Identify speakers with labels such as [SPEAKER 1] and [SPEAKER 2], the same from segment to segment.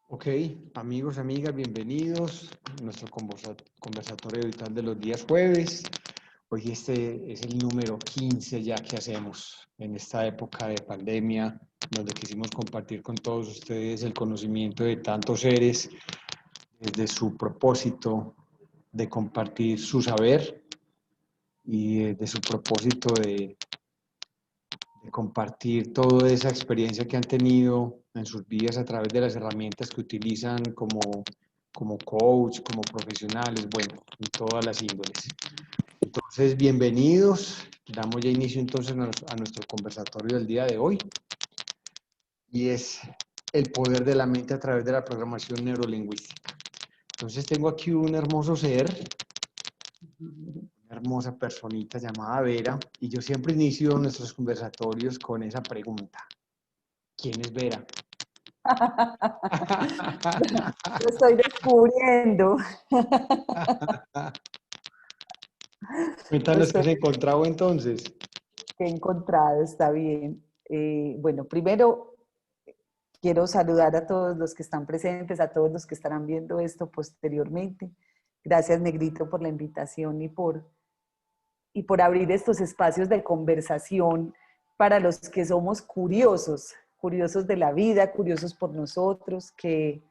[SPEAKER 1] Ok, amigos, amigas, bienvenidos a nuestro conversatorio habitual de los días jueves. Hoy este es el número 15 ya que hacemos en esta época de pandemia, donde quisimos compartir con todos ustedes el conocimiento de tantos seres desde su propósito de compartir su saber y de su propósito de compartir toda esa experiencia que han tenido en sus vidas a través de las herramientas que utilizan como coach, como profesionales, bueno, en todas las índoles. Entonces, bienvenidos. Damos ya inicio entonces a nuestro conversatorio del día de hoy y es el poder de la mente a través de la programación neurolingüística. Entonces, tengo aquí un hermoso ser, una hermosa personita llamada Vera, y yo siempre inicio nuestros conversatorios con esa pregunta. ¿Quién es Vera?
[SPEAKER 2] Lo estoy descubriendo. Lo
[SPEAKER 1] Cuéntanos qué
[SPEAKER 2] estoy
[SPEAKER 1] has encontrado entonces.
[SPEAKER 2] he encontrado, está bien. Bueno, primero quiero saludar a todos los que están presentes, a todos los que estarán viendo esto posteriormente. Gracias, Negrito, por la invitación y por abrir estos espacios de conversación para los que somos curiosos, curiosos de la vida, curiosos por nosotros, que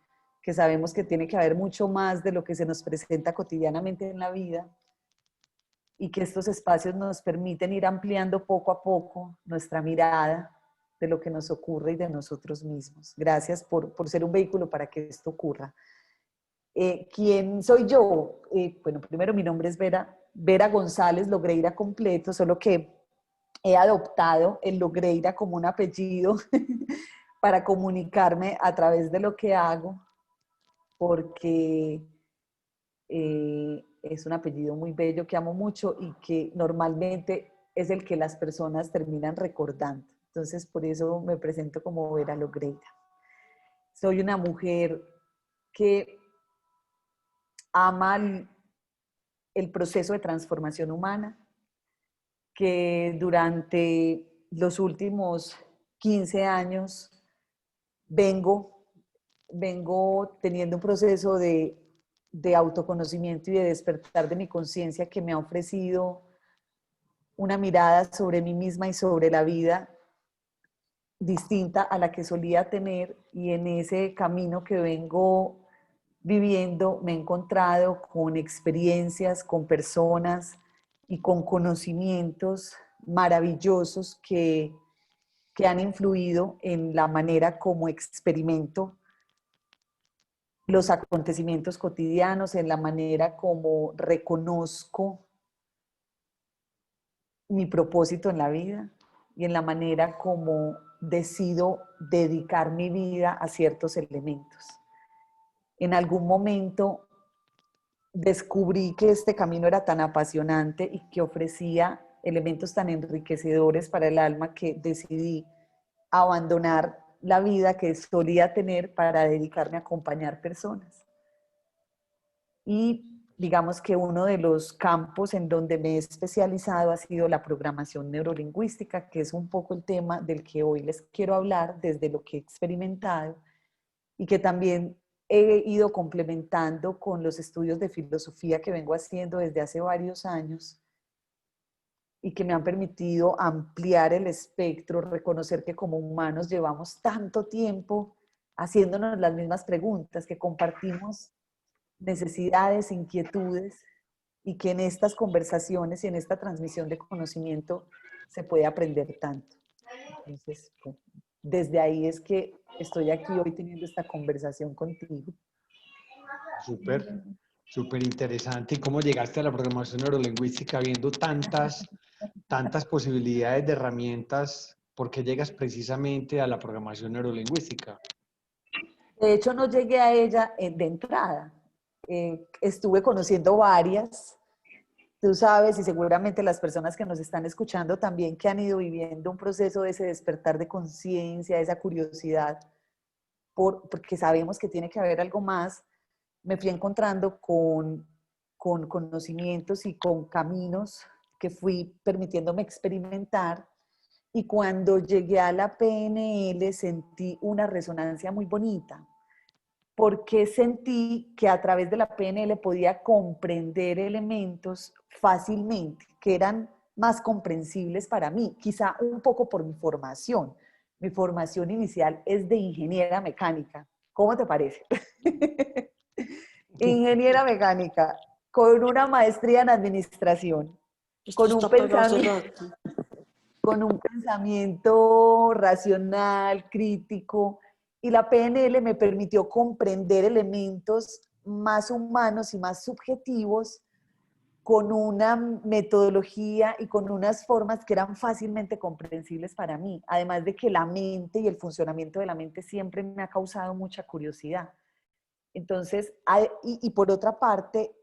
[SPEAKER 2] sabemos que tiene que haber mucho más de lo que se nos presenta cotidianamente en la vida y que estos espacios nos permiten ir ampliando poco a poco nuestra mirada de lo que nos ocurre y de nosotros mismos. Gracias por ser un vehículo para que esto ocurra. ¿Quién soy yo? Bueno, primero mi nombre es Vera González Logreira completo, solo que he adoptado el Logreira como un apellido para comunicarme a través de lo que hago, porque es un apellido muy bello que amo mucho y que normalmente es el que las personas terminan recordando. Entonces, por eso me presento como Vera Logreira. Soy una mujer que ama el proceso de transformación humana, que durante los últimos 15 años vengo, vengo teniendo un proceso de autoconocimiento y de despertar de mi conciencia que me ha ofrecido una mirada sobre mí misma y sobre la vida distinta a la que solía tener, y en ese camino que vengo viviendo me he encontrado con experiencias, con personas y con conocimientos maravillosos que han influido en la manera como experimento los acontecimientos cotidianos, en la manera como reconozco mi propósito en la vida y en la manera como decido dedicar mi vida a ciertos elementos. En algún momento descubrí que este camino era tan apasionante y que ofrecía elementos tan enriquecedores para el alma que decidí abandonar la vida que solía tener para dedicarme a acompañar personas. Y digamos que uno de los campos en donde me he especializado ha sido la programación neurolingüística, que es un poco el tema del que hoy les quiero hablar desde lo que he experimentado y que también he ido complementando con los estudios de filosofía que vengo haciendo desde hace varios años y que me han permitido ampliar el espectro, reconocer que como humanos llevamos tanto tiempo haciéndonos las mismas preguntas, que compartimos necesidades, inquietudes, y que en estas conversaciones y en esta transmisión de conocimiento se puede aprender tanto. Entonces, bueno, desde ahí es que estoy aquí hoy teniendo esta conversación contigo.
[SPEAKER 1] Súper, súper interesante. ¿Y cómo llegaste a la programación neurolingüística viendo tantas posibilidades de herramientas? ¿Por qué llegas precisamente a la programación neurolingüística?
[SPEAKER 2] De hecho, no llegué a ella de entrada. Estuve conociendo varias. Tú sabes, y seguramente las personas que nos están escuchando también, que han ido viviendo un proceso de ese despertar de conciencia, de esa curiosidad, porque sabemos que tiene que haber algo más, me fui encontrando con conocimientos y con caminos que fui permitiéndome experimentar. Y cuando llegué a la PNL sentí una resonancia muy bonita, porque sentí que a través de la PNL podía comprender elementos fácilmente, que eran más comprensibles para mí, quizá un poco por mi formación. Mi formación inicial es de ingeniera mecánica. ¿Cómo te parece? Ingeniera mecánica, con una maestría en administración,
[SPEAKER 3] Esto
[SPEAKER 2] con un
[SPEAKER 3] está pegado hace
[SPEAKER 2] pensamiento,
[SPEAKER 3] rato.
[SPEAKER 2] con un pensamiento racional, crítico, y la PNL me permitió comprender elementos más humanos y más subjetivos con una metodología y con unas formas que eran fácilmente comprensibles para mí, además de que la mente y el funcionamiento de la mente siempre me ha causado mucha curiosidad. Entonces, y por otra parte,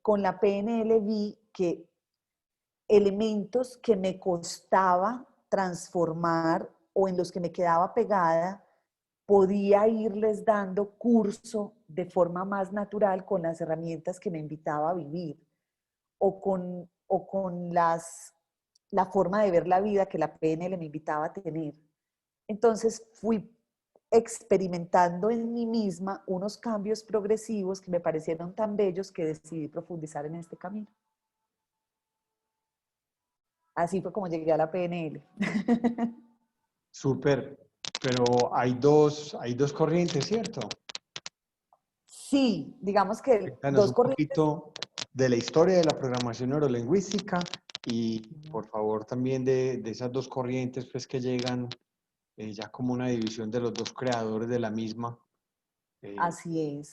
[SPEAKER 2] con la PNL vi que elementos que me costaba transformar o en los que me quedaba pegada, podía irles dando curso de forma más natural con las herramientas que me invitaba a vivir o con la forma de ver la vida que la PNL me invitaba a tener. Entonces fui experimentando en mí misma unos cambios progresivos que me parecieron tan bellos que decidí profundizar en este camino. Así fue como llegué a la PNL.
[SPEAKER 1] Súper, pero hay dos corrientes, ¿cierto?
[SPEAKER 2] Sí, digamos que
[SPEAKER 1] Cuéntanos
[SPEAKER 2] dos
[SPEAKER 1] un
[SPEAKER 2] corrientes.
[SPEAKER 1] poquito de la historia de la programación neurolingüística y por favor también de esas dos corrientes pues, que llegan ya como una división de los dos creadores de la misma.
[SPEAKER 2] Así es.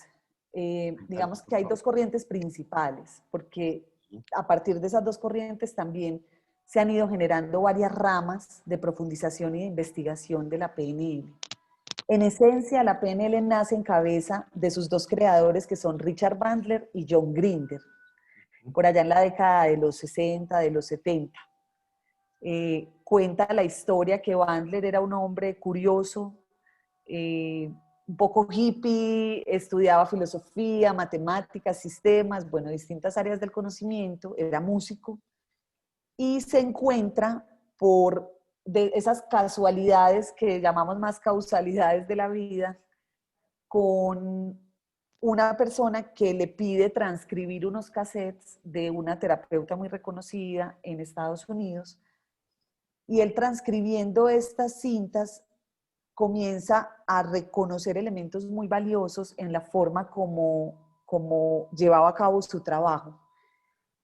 [SPEAKER 1] Cuéntanos,
[SPEAKER 2] Digamos que
[SPEAKER 1] por
[SPEAKER 2] hay
[SPEAKER 1] favor.
[SPEAKER 2] dos corrientes principales, porque
[SPEAKER 1] Sí.
[SPEAKER 2] a partir de esas dos corrientes también se han ido generando varias ramas de profundización y de investigación de la PNL. En esencia, la PNL nace en cabeza de sus dos creadores, que son Richard Bandler y John Grinder, por allá en la década de los 60, de los 70. Cuenta la historia que Bandler era un hombre curioso, un poco hippie, estudiaba filosofía, matemáticas, sistemas, bueno, distintas áreas del conocimiento, era músico, y se encuentra por de esas casualidades que llamamos más causalidades de la vida, con una persona que le pide transcribir unos cassettes de una terapeuta muy reconocida en Estados Unidos, y él transcribiendo estas cintas comienza a reconocer elementos muy valiosos en la forma como llevaba a cabo su trabajo.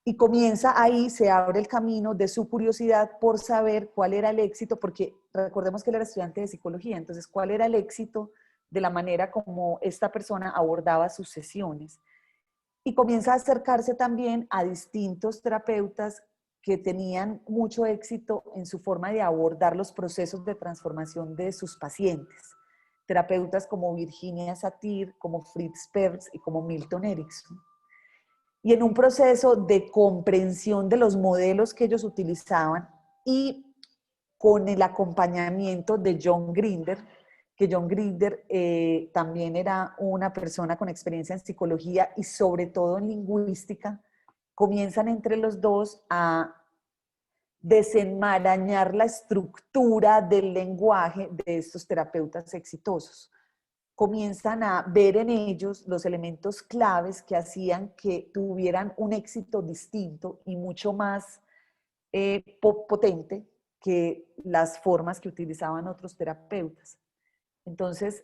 [SPEAKER 2] Y comienza ahí, se abre el camino de su curiosidad por saber cuál era el éxito, porque recordemos que él era estudiante de psicología, entonces cuál era el éxito de la manera como esta persona abordaba sus sesiones. Y comienza a acercarse también a distintos terapeutas que tenían mucho éxito en su forma de abordar los procesos de transformación de sus pacientes. Terapeutas como Virginia Satir, como Fritz Perls y como Milton Erickson. Y en un proceso de comprensión de los modelos que ellos utilizaban y con el acompañamiento de John Grinder, que John Grinder también era una persona con experiencia en psicología y sobre todo en lingüística, comienzan entre los dos a desenmarañar la estructura del lenguaje de estos terapeutas exitosos. Comienzan a ver en ellos los elementos claves que hacían que tuvieran un éxito distinto y mucho más potente que las formas que utilizaban otros terapeutas. Entonces,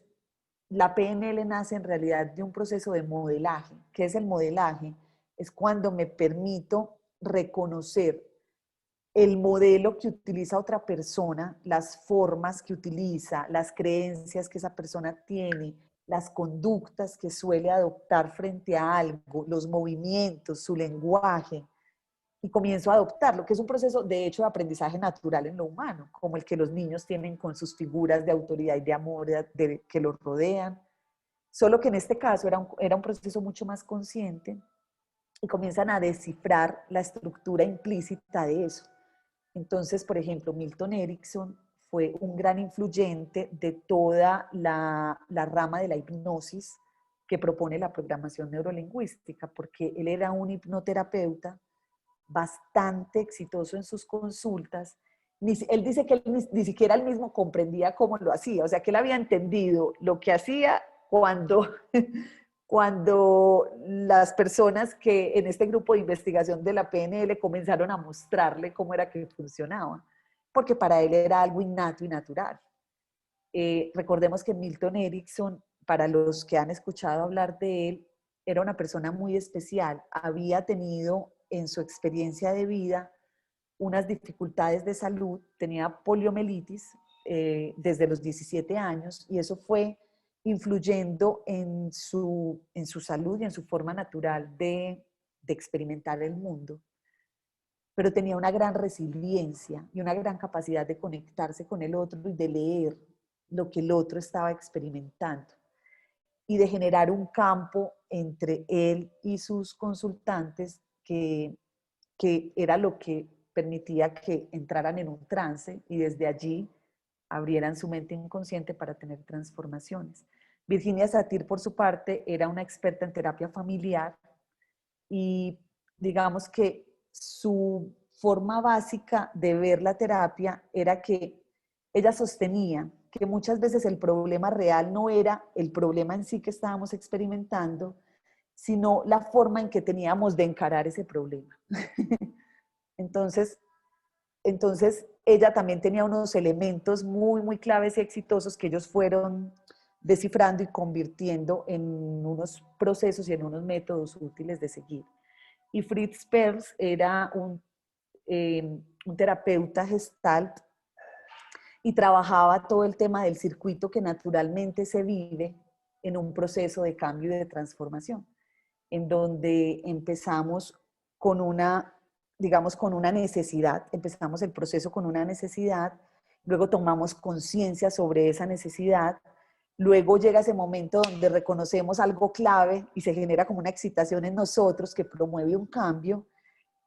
[SPEAKER 2] la PNL nace en realidad de un proceso de modelaje. ¿Qué es el modelaje? Es cuando me permito reconocer el modelo que utiliza otra persona, las formas que utiliza, las creencias que esa persona tiene, las conductas que suele adoptar frente a algo, los movimientos, su lenguaje, y comienzo a adoptarlo, que es un proceso de hecho de aprendizaje natural en lo humano, como el que los niños tienen con sus figuras de autoridad y de amor que los rodean, solo que en este caso era un proceso mucho más consciente y comienzan a descifrar la estructura implícita de eso. Entonces, por ejemplo, Milton Erickson fue un gran influyente de toda la rama de la hipnosis que propone la programación neurolingüística, porque él era un hipnoterapeuta bastante exitoso en sus consultas. Él dice que él ni siquiera él mismo comprendía cómo lo hacía, o sea, que él había entendido lo que hacía cuando, cuando las personas que en este grupo de investigación de la PNL comenzaron a mostrarle cómo era que funcionaba, porque para él era algo innato y natural. Recordemos que Milton Erickson, para los que han escuchado hablar de él, era una persona muy especial. Había tenido en su experiencia de vida unas dificultades de salud, tenía poliomielitis desde los 17 años y eso fue influyendo en su salud y en su forma natural de experimentar el mundo. Pero tenía una gran resiliencia y una gran capacidad de conectarse con el otro y de leer lo que el otro estaba experimentando y de generar un campo entre él y sus consultantes que era lo que permitía que entraran en un trance y desde allí abrieran su mente inconsciente para tener transformaciones. Virginia Satir, por su parte, era una experta en terapia familiar y digamos que su forma básica de ver la terapia era que ella sostenía que muchas veces el problema real no era el problema en sí que estábamos experimentando, sino la forma en que teníamos de encarar ese problema. Entonces, ella también tenía unos elementos muy, muy claves y exitosos que ellos fueron descifrando y convirtiendo en unos procesos y en unos métodos útiles de seguir. Y Fritz Perls era un terapeuta gestalt y trabajaba todo el tema del circuito que naturalmente se vive en un proceso de cambio y de transformación, en donde empezamos con una, digamos, con una necesidad, empezamos el proceso con una necesidad, luego tomamos conciencia sobre esa necesidad, luego llega ese momento donde reconocemos algo clave y se genera como una excitación en nosotros que promueve un cambio,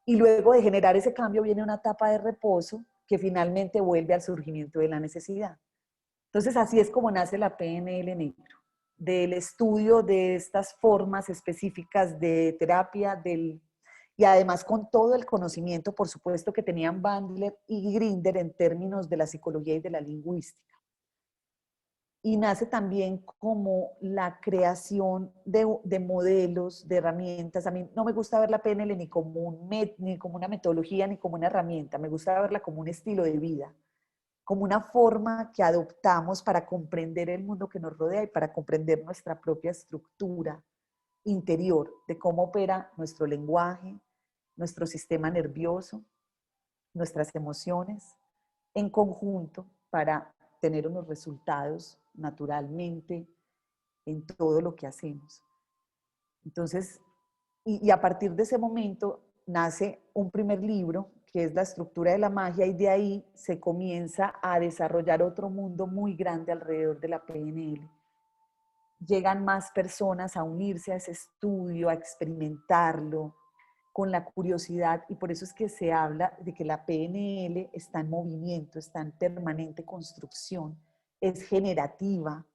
[SPEAKER 2] y luego de generar ese cambio viene una etapa de reposo que finalmente vuelve al surgimiento de la necesidad. Entonces así es como nace la PNL negro, del estudio de estas formas específicas de terapia, y además con todo el conocimiento, por supuesto, que tenían Bandler y Grinder en términos de la psicología y de la lingüística. Y nace también como la creación de modelos, de herramientas. A mí no me gusta ver la PNL ni como, ni como una metodología, ni como una herramienta. Me gusta verla como un estilo de vida, como una forma que adoptamos para comprender el mundo que nos rodea y para comprender nuestra propia estructura interior, de cómo opera nuestro lenguaje, nuestro sistema nervioso, nuestras emociones, en conjunto para tener unos resultados naturalmente en todo lo que hacemos. Entonces, y a partir de ese momento nace un primer libro que es La estructura de la magia y de ahí se comienza a desarrollar otro mundo muy grande alrededor de la PNL. Llegan más personas a unirse a ese estudio, a experimentarlo con la curiosidad y por eso es que se habla de que la PNL está en movimiento, está en permanente construcción, es generativa,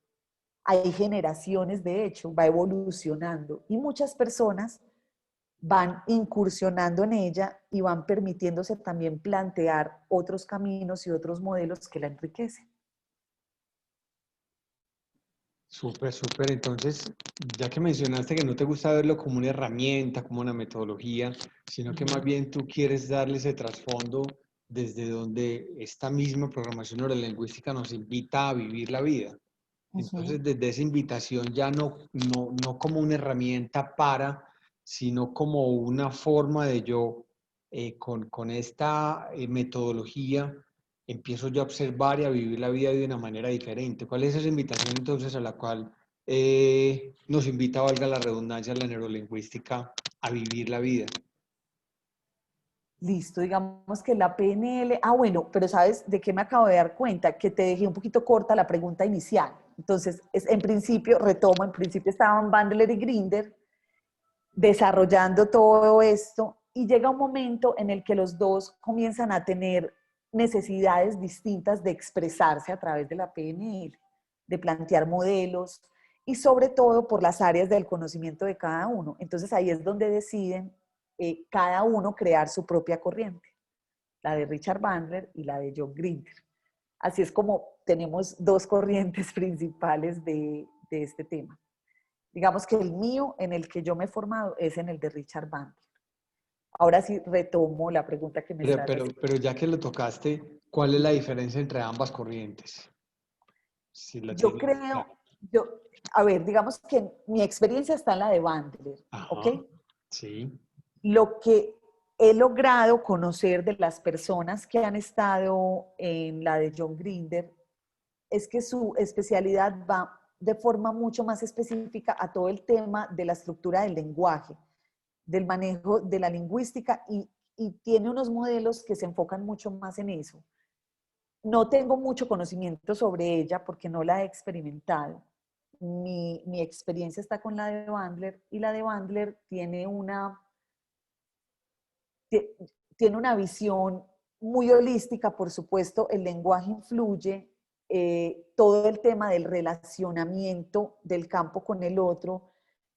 [SPEAKER 2] hay generaciones de hecho, va evolucionando y muchas personas van incursionando en ella y van permitiéndose también plantear otros caminos y otros modelos que la enriquecen.
[SPEAKER 1] Súper, súper. Entonces, ya que mencionaste que no te gusta verlo como una herramienta, como una metodología, sino que más bien tú quieres darle ese trasfondo desde donde esta misma programación neurolingüística nos invita a vivir la vida. Entonces, desde esa invitación ya no como una herramienta para, sino como una forma de yo, con esta metodología, empiezo yo a observar y a vivir la vida de una manera diferente. ¿Cuál es esa invitación entonces a la cual nos invita, valga la redundancia, la neurolingüística a vivir la vida?
[SPEAKER 2] Listo, digamos que la PNL, bueno, pero ¿sabes de qué me acabo de dar cuenta? Que te dejé un poquito corta la pregunta inicial. Entonces, en principio, retomo, en principio estaban Bandler y Grinder desarrollando todo esto y llega un momento en el que los dos comienzan a tener necesidades distintas de expresarse a través de la PNL, de plantear modelos y sobre todo por las áreas del conocimiento de cada uno. Entonces ahí es donde deciden cada uno crear su propia corriente, la de Richard Bandler y la de John Grinder. Así es como tenemos dos corrientes principales de de este tema. Digamos que el mío, en el que yo me he formado, es en el de Richard Bandler. Ahora sí retomo la pregunta que me estás haciendo.
[SPEAKER 1] Pero ya que lo tocaste, ¿cuál es la diferencia entre ambas corrientes? Si la
[SPEAKER 2] Yo
[SPEAKER 1] tienes
[SPEAKER 2] creo,
[SPEAKER 1] clara.
[SPEAKER 2] yo, a ver, digamos que mi experiencia está en la de Bandler, ¿ok?
[SPEAKER 1] Ajá, sí.
[SPEAKER 2] Lo que he logrado conocer de las personas que han estado en la de John Grinder es que su especialidad va de forma mucho más específica a todo el tema de la estructura del lenguaje, del manejo de la lingüística y tiene unos modelos que se enfocan mucho más en eso. No tengo mucho conocimiento sobre ella porque no la he experimentado. Mi experiencia está con la de Bandler y la de Bandler tiene una visión muy holística, por supuesto, el lenguaje influye, todo el tema del relacionamiento del campo con el otro,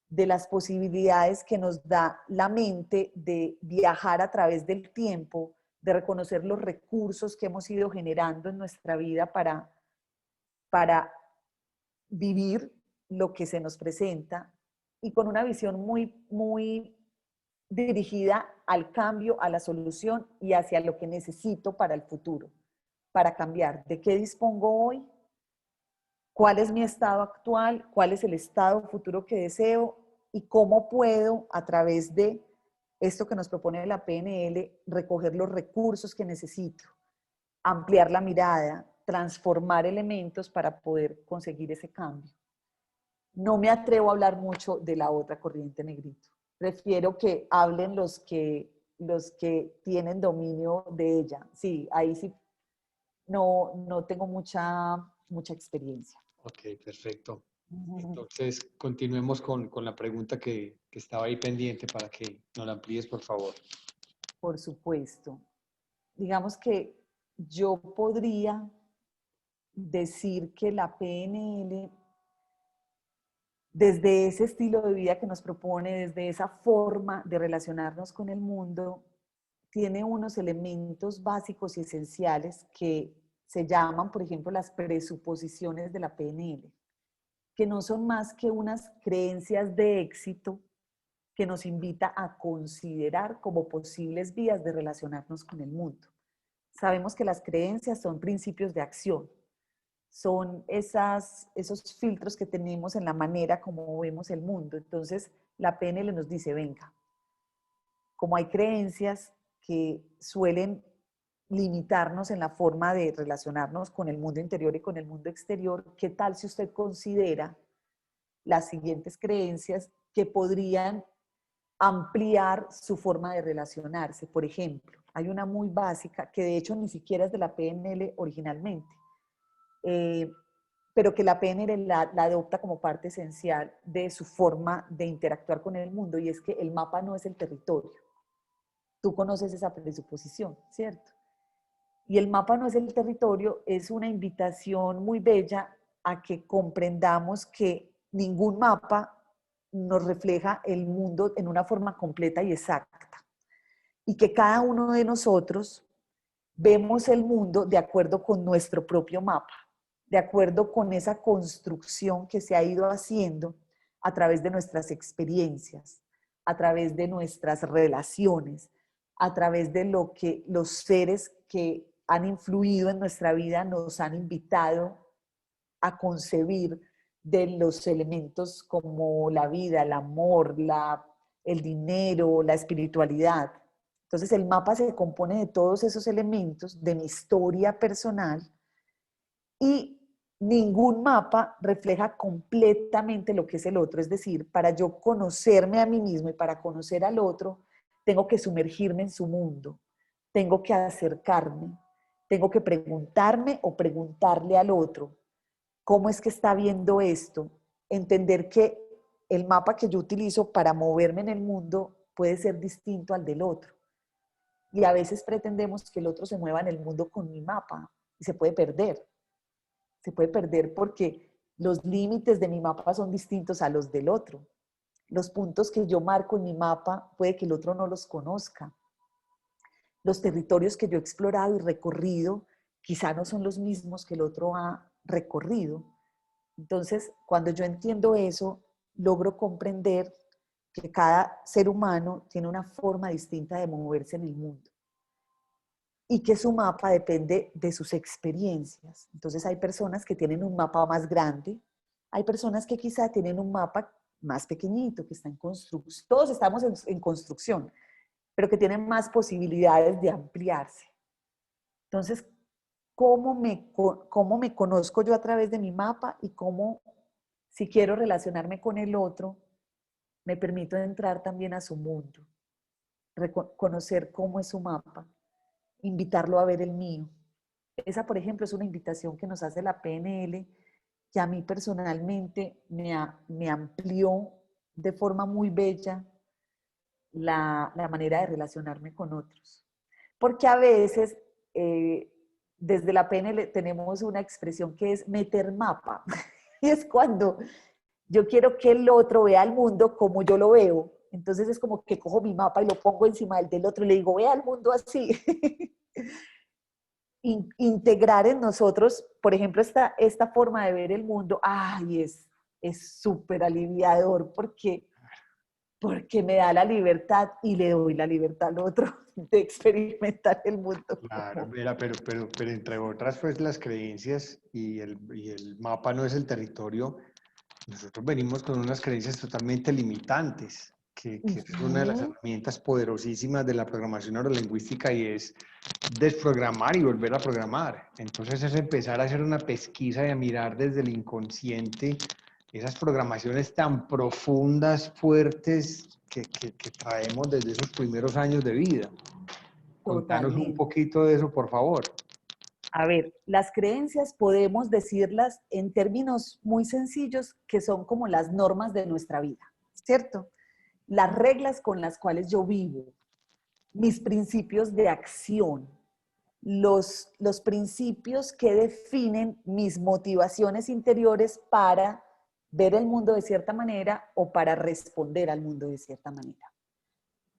[SPEAKER 2] de las posibilidades que nos da la mente de viajar a través del tiempo, de reconocer los recursos que hemos ido generando en nuestra vida para vivir lo que se nos presenta y con una visión muy dirigida al cambio, a la solución y hacia lo que necesito para el futuro, para cambiar. ¿De qué dispongo hoy? ¿Cuál es mi estado actual? ¿Cuál es el estado futuro que deseo? ¿Y cómo puedo, a través de esto que nos propone la PNL, recoger los recursos que necesito, ampliar la mirada, transformar elementos para poder conseguir ese cambio? No me atrevo a hablar mucho de la otra corriente, Negrito. Prefiero que hablen los que tienen dominio de ella. Sí, ahí sí no tengo mucha experiencia.
[SPEAKER 1] Ok, perfecto. Entonces, continuemos con la pregunta que estaba ahí pendiente para que nos la amplíes, por favor.
[SPEAKER 2] Por supuesto. Digamos que yo podría decir que la PNL, desde ese estilo de vida que nos propone, desde esa forma de relacionarnos con el mundo, tiene unos elementos básicos y esenciales que se llaman, por ejemplo, las presuposiciones de la PNL, que no son más que unas creencias de éxito que nos invita a considerar como posibles vías de relacionarnos con el mundo. Sabemos que las creencias son principios de acción, son esos filtros que tenemos en la manera como vemos el mundo. Entonces, la PNL nos dice, venga, como hay creencias que suelen limitarnos en la forma de relacionarnos con el mundo interior y con el mundo exterior, ¿qué tal si usted considera las siguientes creencias que podrían ampliar su forma de relacionarse? Por ejemplo, hay una muy básica que de hecho ni siquiera es de la PNL originalmente, eh, pero que la PNL la adopta como parte esencial de su forma de interactuar con el mundo, y es que el mapa no es el territorio. Tú conoces esa presuposición, ¿cierto? Y el mapa no es el territorio, es una invitación muy bella a que comprendamos que ningún mapa nos refleja el mundo en una forma completa y exacta. Y que cada uno de nosotros vemos el mundo de acuerdo con nuestro propio mapa, de acuerdo con esa construcción que se ha ido haciendo a través de nuestras experiencias, a través de nuestras relaciones, a través de lo que los seres que han influido en nuestra vida nos han invitado a concebir, de los elementos como la vida, el amor, el dinero, la espiritualidad. Entonces el mapa se compone de todos esos elementos de mi historia personal, y ningún mapa refleja completamente lo que es el otro. Es decir, para yo conocerme a mí mismo y para conocer al otro, tengo que sumergirme en su mundo, tengo que acercarme, tengo que preguntarme o preguntarle al otro, ¿cómo es que está viendo esto? Entender que el mapa que yo utilizo para moverme en el mundo puede ser distinto al del otro. Y a veces pretendemos que el otro se mueva en el mundo con mi mapa y se puede perder. Se puede perder porque los límites de mi mapa son distintos a los del otro. Los puntos que yo marco en mi mapa puede que el otro no los conozca. Los territorios que yo he explorado y recorrido quizá no son los mismos que el otro ha recorrido. Entonces, cuando yo entiendo eso, logro comprender que cada ser humano tiene una forma distinta de moverse en el mundo y que su mapa depende de sus experiencias. Entonces hay personas que tienen un mapa más grande, hay personas que quizá tienen un mapa más pequeñito, que está en construcción. Todos estamos en construcción, pero que tienen más posibilidades de ampliarse. Entonces, ¿cómo me conozco yo a través de mi mapa y cómo, si quiero relacionarme con el otro, me permito entrar también a su mundo, conocer cómo es su mapa, invitarlo a ver el mío? Esa, por ejemplo, es una invitación que nos hace la PNL, que a mí personalmente me amplió de forma muy bella la manera de relacionarme con otros. Porque a veces, desde la PNL tenemos una expresión que es meter mapa. Y es cuando yo quiero que el otro vea el mundo como yo lo veo. Entonces es como que cojo mi mapa y lo pongo encima del otro y le digo, vea el mundo así. Integrar en nosotros, por ejemplo, esta forma de ver el mundo, ay, es súper aliviador porque me da la libertad y le doy la libertad al otro de experimentar el mundo.
[SPEAKER 1] Claro, mira, pero entre otras, pues las creencias y el mapa no es el territorio. Nosotros venimos con unas creencias totalmente limitantes, que es una de las
[SPEAKER 2] Ujú.
[SPEAKER 1] herramientas poderosísimas de la programación neurolingüística y es desprogramar y volver a programar. Entonces es empezar a hacer una pesquisa y a mirar desde el inconsciente esas programaciones tan profundas, fuertes, que traemos desde esos primeros años de vida. Contanos un
[SPEAKER 2] Totalmente.
[SPEAKER 1] poquito de eso, por favor.
[SPEAKER 2] A ver, las creencias podemos decirlas en términos muy sencillos que son como las normas de nuestra vida, ¿cierto? Las reglas con las cuales yo vivo, mis principios de acción, los principios que definen mis motivaciones interiores para ver el mundo de cierta manera o para responder al mundo de cierta manera.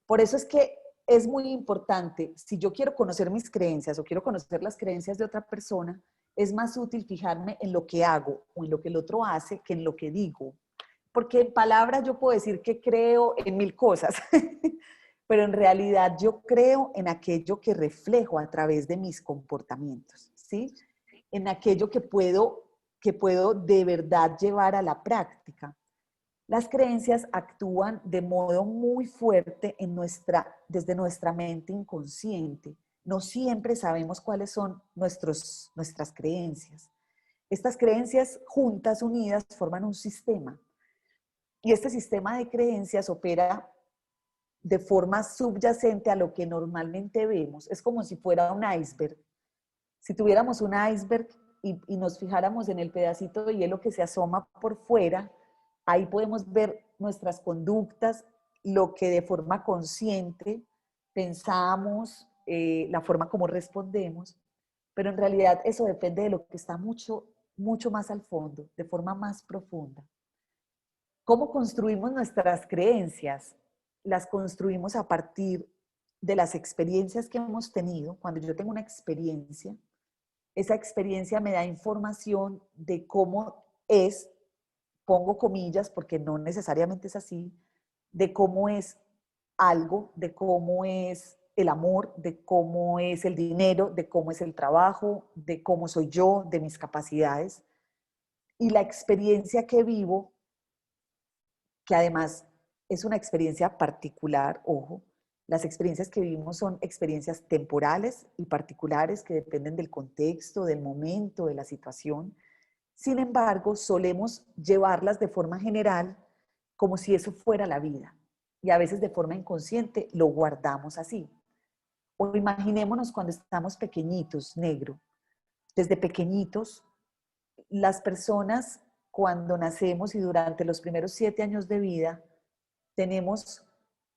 [SPEAKER 2] Por eso es que es muy importante, si yo quiero conocer mis creencias o quiero conocer las creencias de otra persona, es más útil fijarme en lo que hago o en lo que el otro hace que en lo que digo. Porque en palabras yo puedo decir que creo en mil cosas, pero en realidad yo creo en aquello que reflejo a través de mis comportamientos, ¿sí? En aquello que puedo de verdad llevar a la práctica. Las creencias actúan de modo muy fuerte desde nuestra mente inconsciente. No siempre sabemos cuáles son nuestras creencias. Estas creencias juntas, unidas, forman un sistema. Y este sistema de creencias opera de forma subyacente a lo que normalmente vemos. Es como si fuera un iceberg. Si tuviéramos un iceberg y nos fijáramos en el pedacito de hielo que se asoma por fuera, ahí podemos ver nuestras conductas, lo que de forma consciente pensamos, la forma como respondemos, pero en realidad eso depende de lo que está mucho, mucho más al fondo, de forma más profunda. ¿Cómo construimos nuestras creencias? Las construimos a partir de las experiencias que hemos tenido. Cuando yo tengo una experiencia, esa experiencia me da información de cómo es, pongo comillas porque no necesariamente es así, de cómo es algo, de cómo es el amor, de cómo es el dinero, de cómo es el trabajo, de cómo soy yo, de mis capacidades. Y la experiencia que vivo, que además es una experiencia particular, ojo, las experiencias que vivimos son experiencias temporales y particulares que dependen del contexto, del momento, de la situación. Sin embargo, solemos llevarlas de forma general como si eso fuera la vida. Y a veces de forma inconsciente lo guardamos así. O imaginémonos cuando estamos pequeñitos, negro. Desde pequeñitos, las personas cuando nacemos y durante los primeros 7 años de vida, tenemos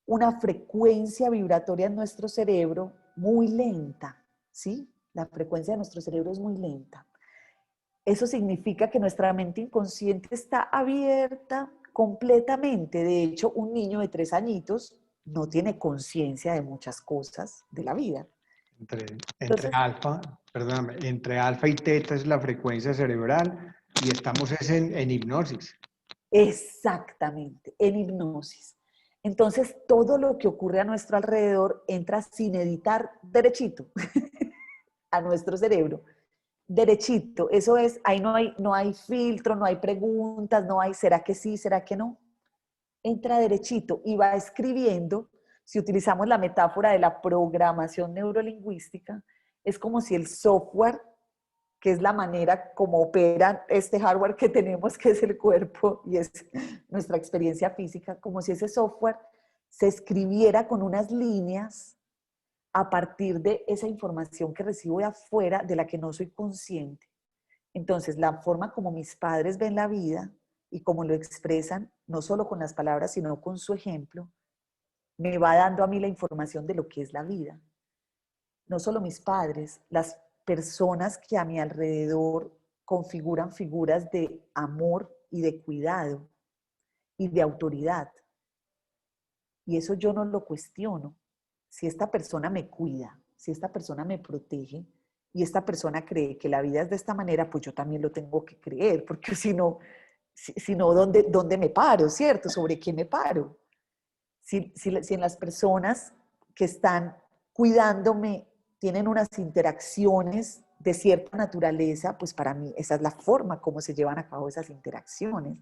[SPEAKER 2] una frecuencia vibratoria en nuestro cerebro muy lenta, ¿sí? La frecuencia de nuestro cerebro es muy lenta. Eso significa que nuestra mente inconsciente está abierta completamente. De hecho, un niño de 3 añitos no tiene conciencia de muchas cosas de la vida.
[SPEAKER 1] Entre
[SPEAKER 2] Entonces,
[SPEAKER 1] alfa, perdóname, entre alfa y teta es la frecuencia cerebral. Y estamos es en hipnosis.
[SPEAKER 2] Exactamente, en hipnosis. Entonces, todo lo que ocurre a nuestro alrededor entra sin editar derechito a nuestro cerebro. Derechito, eso es, ahí no hay filtro, no hay preguntas, no hay, ¿será que sí, será que no? Entra derechito y va escribiendo. Si utilizamos la metáfora de la programación neurolingüística, es como si el software, que es la manera como opera este hardware que tenemos, que es el cuerpo y es nuestra experiencia física, como si ese software se escribiera con unas líneas a partir de esa información que recibo de afuera, de la que no soy consciente. Entonces, la forma como mis padres ven la vida y como lo expresan, no solo con las palabras, sino con su ejemplo, me va dando a mí la información de lo que es la vida. No solo mis padres, las personas que a mi alrededor configuran figuras de amor y de cuidado y de autoridad. Y eso yo no lo cuestiono. Si esta persona me cuida, si esta persona me protege y esta persona cree que la vida es de esta manera, pues yo también lo tengo que creer, porque si no, ¿dónde me paro, cierto? ¿Sobre qué me paro? Si en las personas que están cuidándome tienen unas interacciones de cierta naturaleza, pues para mí esa es la forma como se llevan a cabo esas interacciones.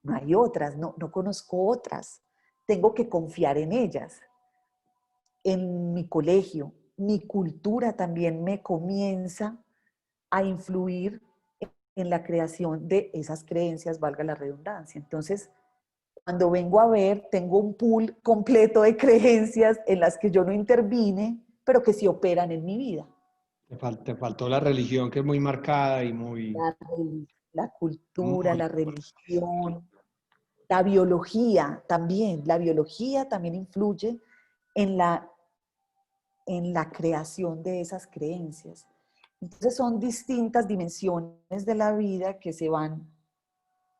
[SPEAKER 2] No hay otras, no conozco otras. Tengo que confiar en ellas. En mi colegio, mi cultura también me comienza a influir en la creación de esas creencias, valga la redundancia. Entonces, cuando vengo a ver, tengo un pool completo de creencias en las que yo no intervine, pero que sí operan en mi vida.
[SPEAKER 1] Te faltó la religión, que es muy marcada y muy,
[SPEAKER 2] La cultura,
[SPEAKER 1] muy
[SPEAKER 2] la
[SPEAKER 1] fuerte.
[SPEAKER 2] religión, la biología también. La biología también influye en la creación de esas creencias. Entonces son distintas dimensiones de la vida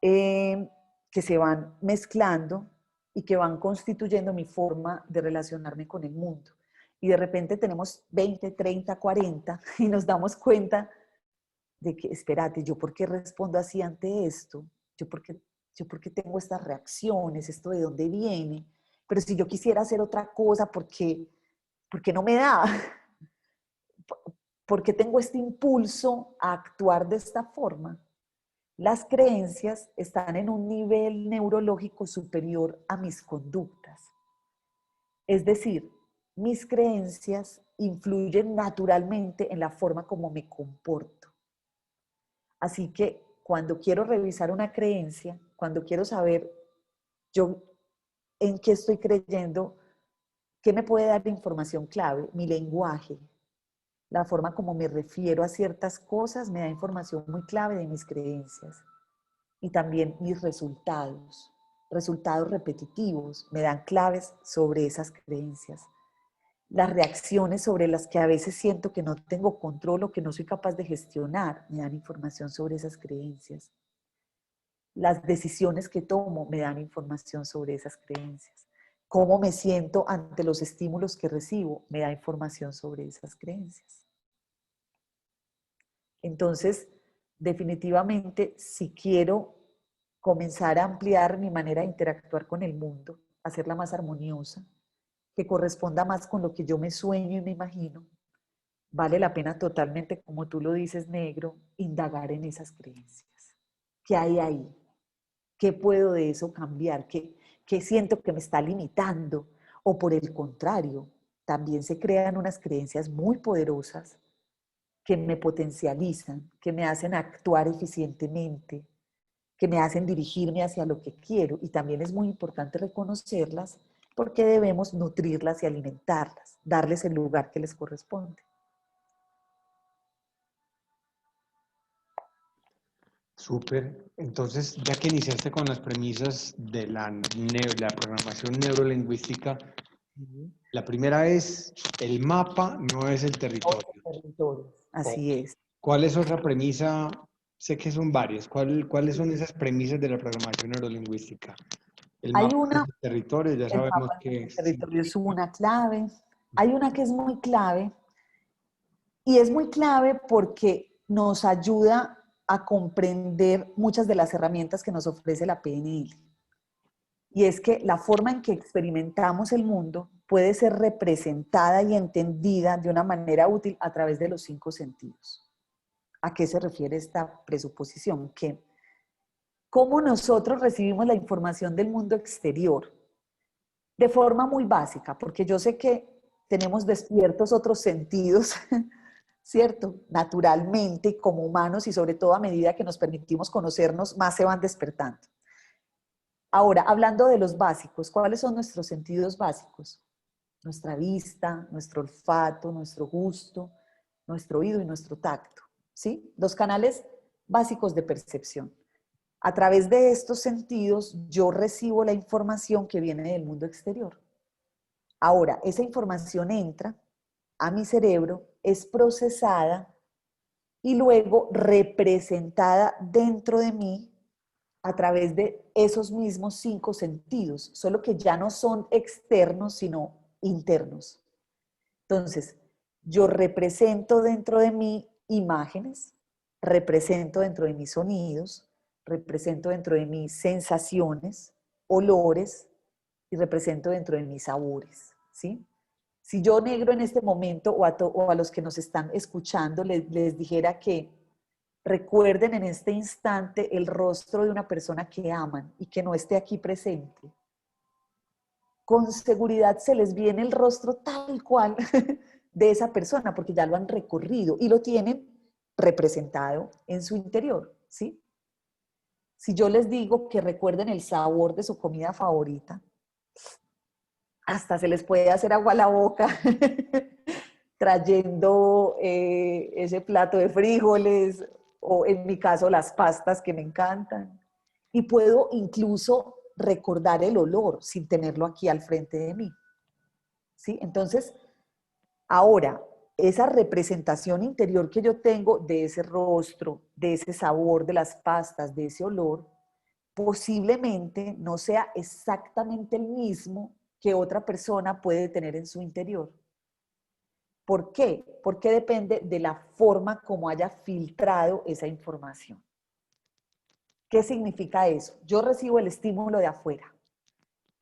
[SPEAKER 2] eh, que se van mezclando y que van constituyendo mi forma de relacionarme con el mundo. Y de repente tenemos 20, 30, 40 y nos damos cuenta de que, espérate, ¿yo por qué respondo así ante esto? ¿Yo por qué tengo estas reacciones? ¿Esto de dónde viene? Pero si yo quisiera hacer otra cosa, ¿por qué no me da? ¿Por qué tengo este impulso a actuar de esta forma? Las creencias están en un nivel neurológico superior a mis conductas. Es decir, mis creencias influyen naturalmente en la forma como me comporto. Así que cuando quiero revisar una creencia, cuando quiero saber yo en qué estoy creyendo, ¿qué me puede dar información clave? Mi lenguaje, la forma como me refiero a ciertas cosas me da información muy clave de mis creencias. Y también mis resultados repetitivos, me dan claves sobre esas creencias. Las reacciones sobre las que a veces siento que no tengo control o que no soy capaz de gestionar, me dan información sobre esas creencias. Las decisiones que tomo me dan información sobre esas creencias. Cómo me siento ante los estímulos que recibo me da información sobre esas creencias. Entonces, definitivamente, si quiero comenzar a ampliar mi manera de interactuar con el mundo, hacerla más armoniosa, que corresponda más con lo que yo me sueño y me imagino, vale la pena totalmente, como tú lo dices, negro, indagar en esas creencias. ¿Qué hay ahí? ¿Qué puedo de eso cambiar? ¿Qué siento que me está limitando? O por el contrario, también se crean unas creencias muy poderosas que me potencializan, que me hacen actuar eficientemente, que me hacen dirigirme hacia lo que quiero. Y también es muy importante reconocerlas porque debemos nutrirlas y alimentarlas, darles el lugar que les corresponde.
[SPEAKER 1] Súper. Entonces, ya que iniciaste con las premisas de la programación neurolingüística, la primera es, el mapa no es el territorio.
[SPEAKER 2] Territorios.
[SPEAKER 1] Ok.
[SPEAKER 2] Así es.
[SPEAKER 1] ¿Cuál es otra premisa? Sé que son varias. ¿Cuáles son esas premisas de la programación neurolingüística? El
[SPEAKER 2] Hay
[SPEAKER 1] mapa no es
[SPEAKER 2] una,
[SPEAKER 1] el territorio, ya
[SPEAKER 2] el
[SPEAKER 1] sabemos
[SPEAKER 2] mapa
[SPEAKER 1] que
[SPEAKER 2] del
[SPEAKER 1] sí.
[SPEAKER 2] territorio es una clave. Hay una que es muy clave y es muy clave porque nos ayuda. a comprender muchas de las herramientas que nos ofrece la PNL. Y es que la forma en que experimentamos el mundo puede ser representada y entendida de una manera útil a través de los 5 sentidos. ¿A qué se refiere esta presuposición? Que cómo nosotros recibimos la información del mundo exterior de forma muy básica, porque yo sé que tenemos despiertos otros sentidos, ¿cierto? Naturalmente, como humanos y sobre todo a medida que nos permitimos conocernos, más se van despertando. Ahora, hablando de los básicos, ¿cuáles son nuestros sentidos básicos? Nuestra vista, nuestro olfato, nuestro gusto, nuestro oído y nuestro tacto, ¿sí? Los canales básicos de percepción. A través de estos sentidos, yo recibo la información que viene del mundo exterior. Ahora, esa información entra a mi cerebro, es procesada y luego representada dentro de mí a través de esos mismos 5 sentidos, solo que ya no son externos, sino internos. Entonces, yo represento dentro de mí imágenes, represento dentro de mis sonidos, represento dentro de mis sensaciones, olores y represento dentro de mis sabores, ¿sí? Si yo, negro, en este momento o a los que nos están escuchando les dijera que recuerden en este instante el rostro de una persona que aman y que no esté aquí presente, con seguridad se les viene el rostro tal cual de esa persona, porque ya lo han recorrido y lo tienen representado en su interior, ¿sí? Si yo les digo que recuerden el sabor de su comida favorita, hasta se les puede hacer agua a la boca trayendo ese plato de frijoles o en mi caso las pastas que me encantan. Y puedo incluso recordar el olor sin tenerlo aquí al frente de mí. ¿Sí? Entonces, ahora, esa representación interior que yo tengo de ese rostro, de ese sabor de las pastas, de ese olor, posiblemente no sea exactamente el mismo que otra persona puede tener en su interior. ¿Por qué? Porque depende de la forma como haya filtrado esa información. ¿Qué significa eso? Yo recibo el estímulo de afuera,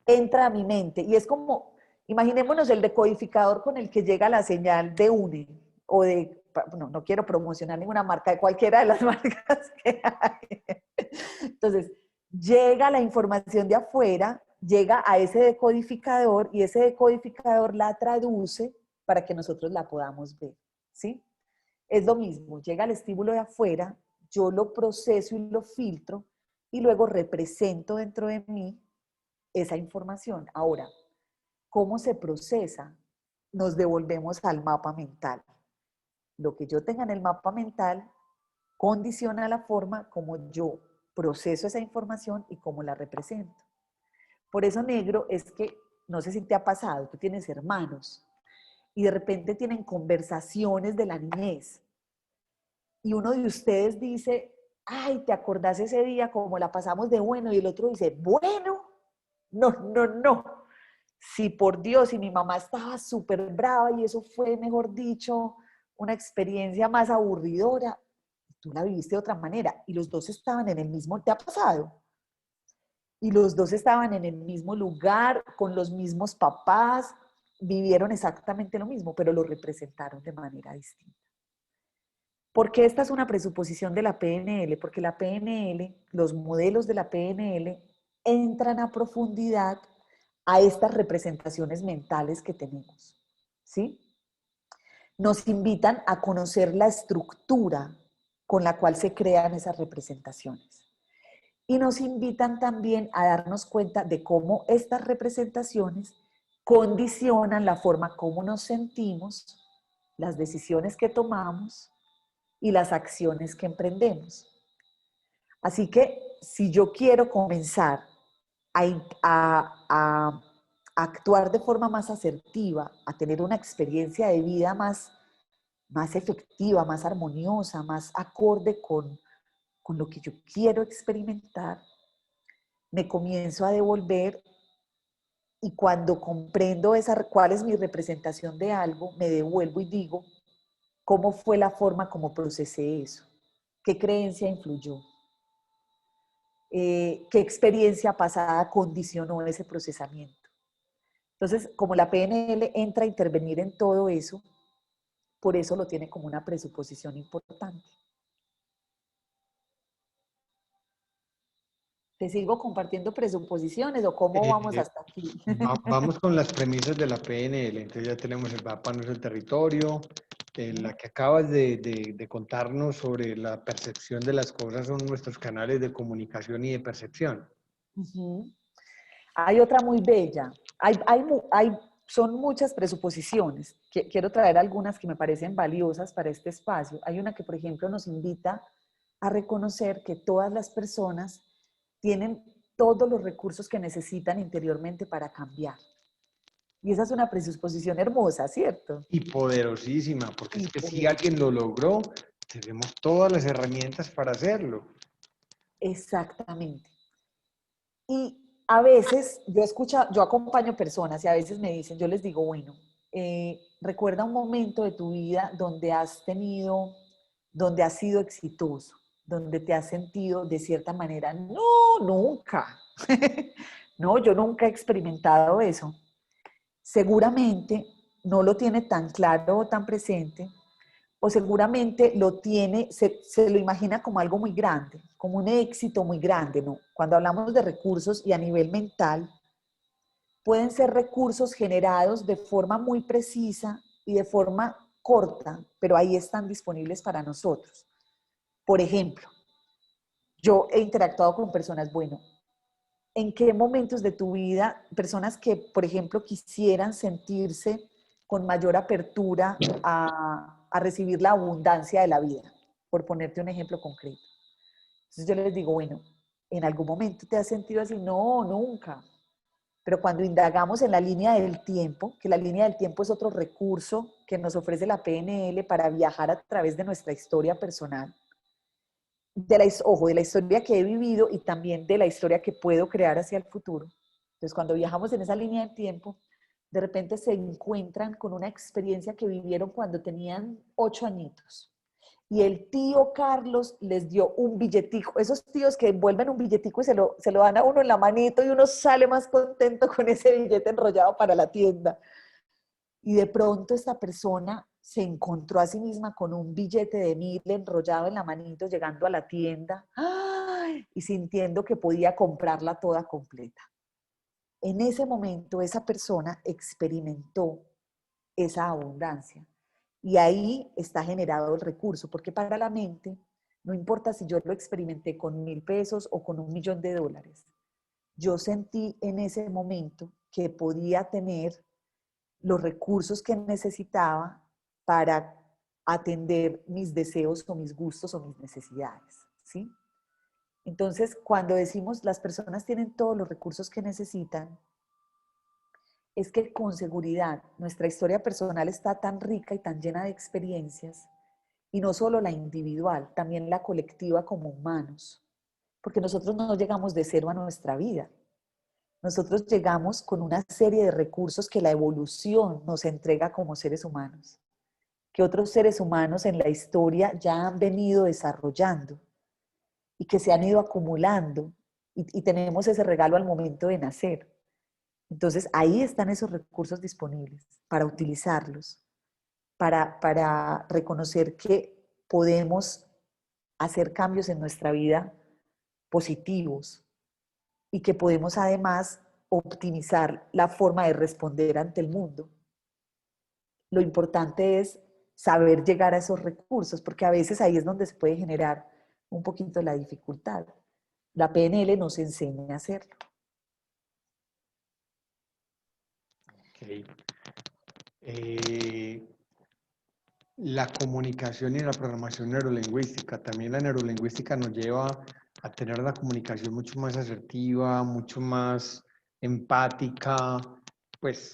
[SPEAKER 2] entra a mi mente y es como, imaginémonos el decodificador con el que llega la señal de UNE o de, no quiero promocionar ninguna marca, de cualquiera de las marcas que hay. Entonces, llega la información de afuera, llega a ese decodificador y ese decodificador la traduce para que nosotros la podamos ver, ¿sí? Es lo mismo, llega el estímulo de afuera, yo lo proceso y lo filtro y luego represento dentro de mí esa información. Ahora, ¿cómo se procesa? Nos devolvemos al mapa mental. Lo que yo tenga en el mapa mental condiciona la forma como yo proceso esa información y cómo la represento. Por eso, negro, es que, no sé si te ha pasado, tú tienes hermanos y de repente tienen conversaciones de la niñez y uno de ustedes dice, ay, ¿te acordás ese día como la pasamos de bueno? Y el otro dice, bueno, no, no, no. Sí, por Dios, y mi mamá estaba súper brava y eso fue, mejor dicho, una experiencia más aburridora. Tú la viviste de otra manera y los dos estaban en el mismo, ¿te ha pasado? Y los dos estaban en el mismo lugar, con los mismos papás, vivieron exactamente lo mismo, pero lo representaron de manera distinta. ¿Por qué esta es una presuposición de la PNL? Porque la PNL, los modelos de la PNL, entran a profundidad a estas representaciones mentales que tenemos, ¿sí? Nos invitan a conocer la estructura con la cual se crean esas representaciones. Y nos invitan también a darnos cuenta de cómo estas representaciones condicionan la forma como nos sentimos, las decisiones que tomamos y las acciones que emprendemos. Así que si yo quiero comenzar a actuar de forma más asertiva, a tener una experiencia de vida más efectiva, más armoniosa, más acorde con lo que yo quiero experimentar, me comienzo a devolver y cuando comprendo cuál es mi representación de algo, me devuelvo y digo, ¿cómo fue la forma como procesé eso? ¿Qué creencia influyó? ¿Qué experiencia pasada condicionó ese procesamiento? Entonces, como la PNL entra a intervenir en todo eso, por eso lo tiene como una presuposición importante. ¿Te sigo compartiendo presuposiciones o cómo vamos
[SPEAKER 1] Eh,
[SPEAKER 2] hasta aquí?
[SPEAKER 1] Vamos con las premisas de la PNL. Entonces ya tenemos el mapa de nuestro territorio, la que acabas de contarnos sobre la percepción de las cosas son nuestros canales de comunicación y de percepción.
[SPEAKER 2] Uh-huh. Hay otra muy bella. Son muchas presuposiciones. Quiero traer algunas que me parecen valiosas para este espacio. Hay una que, por ejemplo, nos invita a reconocer que todas las personas tienen todos los recursos que necesitan interiormente para cambiar. Y esa es una presuposición hermosa, ¿cierto?
[SPEAKER 1] Y poderosísima, porque es
[SPEAKER 2] Y
[SPEAKER 1] que si
[SPEAKER 2] poderosa.
[SPEAKER 1] alguien lo logró, tenemos todas las herramientas para hacerlo.
[SPEAKER 2] Exactamente. Y a veces yo acompaño personas y a veces me dicen, yo les digo, bueno, recuerda un momento de tu vida donde has sido exitoso, donde te has sentido de cierta manera, no, nunca. No, yo nunca he experimentado eso. Seguramente no lo tiene tan claro o tan presente, o seguramente lo tiene, se lo imagina como algo muy grande, como un éxito muy grande, ¿no? Cuando hablamos de recursos y a nivel mental, pueden ser recursos generados de forma muy precisa y de forma corta, pero ahí están disponibles para nosotros. Por ejemplo, yo he interactuado con personas, bueno, ¿en qué momentos de tu vida, personas que, por ejemplo, quisieran sentirse con mayor apertura a recibir la abundancia de la vida? Por ponerte un ejemplo concreto. Entonces yo les digo, bueno, ¿en algún momento te has sentido así? No, nunca. Pero cuando indagamos en la línea del tiempo, que la línea del tiempo es otro recurso que nos ofrece la PNL para viajar a través de nuestra historia personal, de la historia que he vivido y también de la historia que puedo crear hacia el futuro. Entonces, cuando viajamos en esa línea de tiempo, de repente se encuentran con una experiencia que vivieron cuando tenían 8 añitos. Y el tío Carlos les dio un billetico, esos tíos que envuelven un billetico y se lo dan a uno en la manito y uno sale más contento con ese billete enrollado para la tienda. Y de pronto esta persona se encontró a sí misma con un billete de 1.000 enrollado en la manito llegando a la tienda, ¡ay!, y sintiendo que podía comprarla toda completa. En ese momento esa persona experimentó esa abundancia y ahí está generado el recurso, porque para la mente no importa si yo lo experimenté con 1.000 pesos o con $1.000.000, yo sentí en ese momento que podía tener los recursos que necesitaba para atender mis deseos o mis gustos o mis necesidades, ¿sí? Entonces, cuando decimos las personas tienen todos los recursos que necesitan, es que con seguridad nuestra historia personal está tan rica y tan llena de experiencias, y no solo la individual, también la colectiva como humanos, porque nosotros no llegamos de cero a nuestra vida. Nosotros llegamos con una serie de recursos que la evolución nos entrega como seres humanos, que otros seres humanos en la historia ya han venido desarrollando y que se han ido acumulando y tenemos ese regalo al momento de nacer. Entonces ahí están esos recursos disponibles para utilizarlos, para reconocer que podemos hacer cambios en nuestra vida positivos y que podemos además optimizar la forma de responder ante el mundo. Lo importante es saber llegar a esos recursos, porque a veces ahí es donde se puede generar un poquito la dificultad. La PNL nos enseña a hacerlo.
[SPEAKER 1] Okay. La comunicación y la programación neurolingüística. También la neurolingüística nos lleva a tener una comunicación mucho más asertiva, mucho más empática. Pues,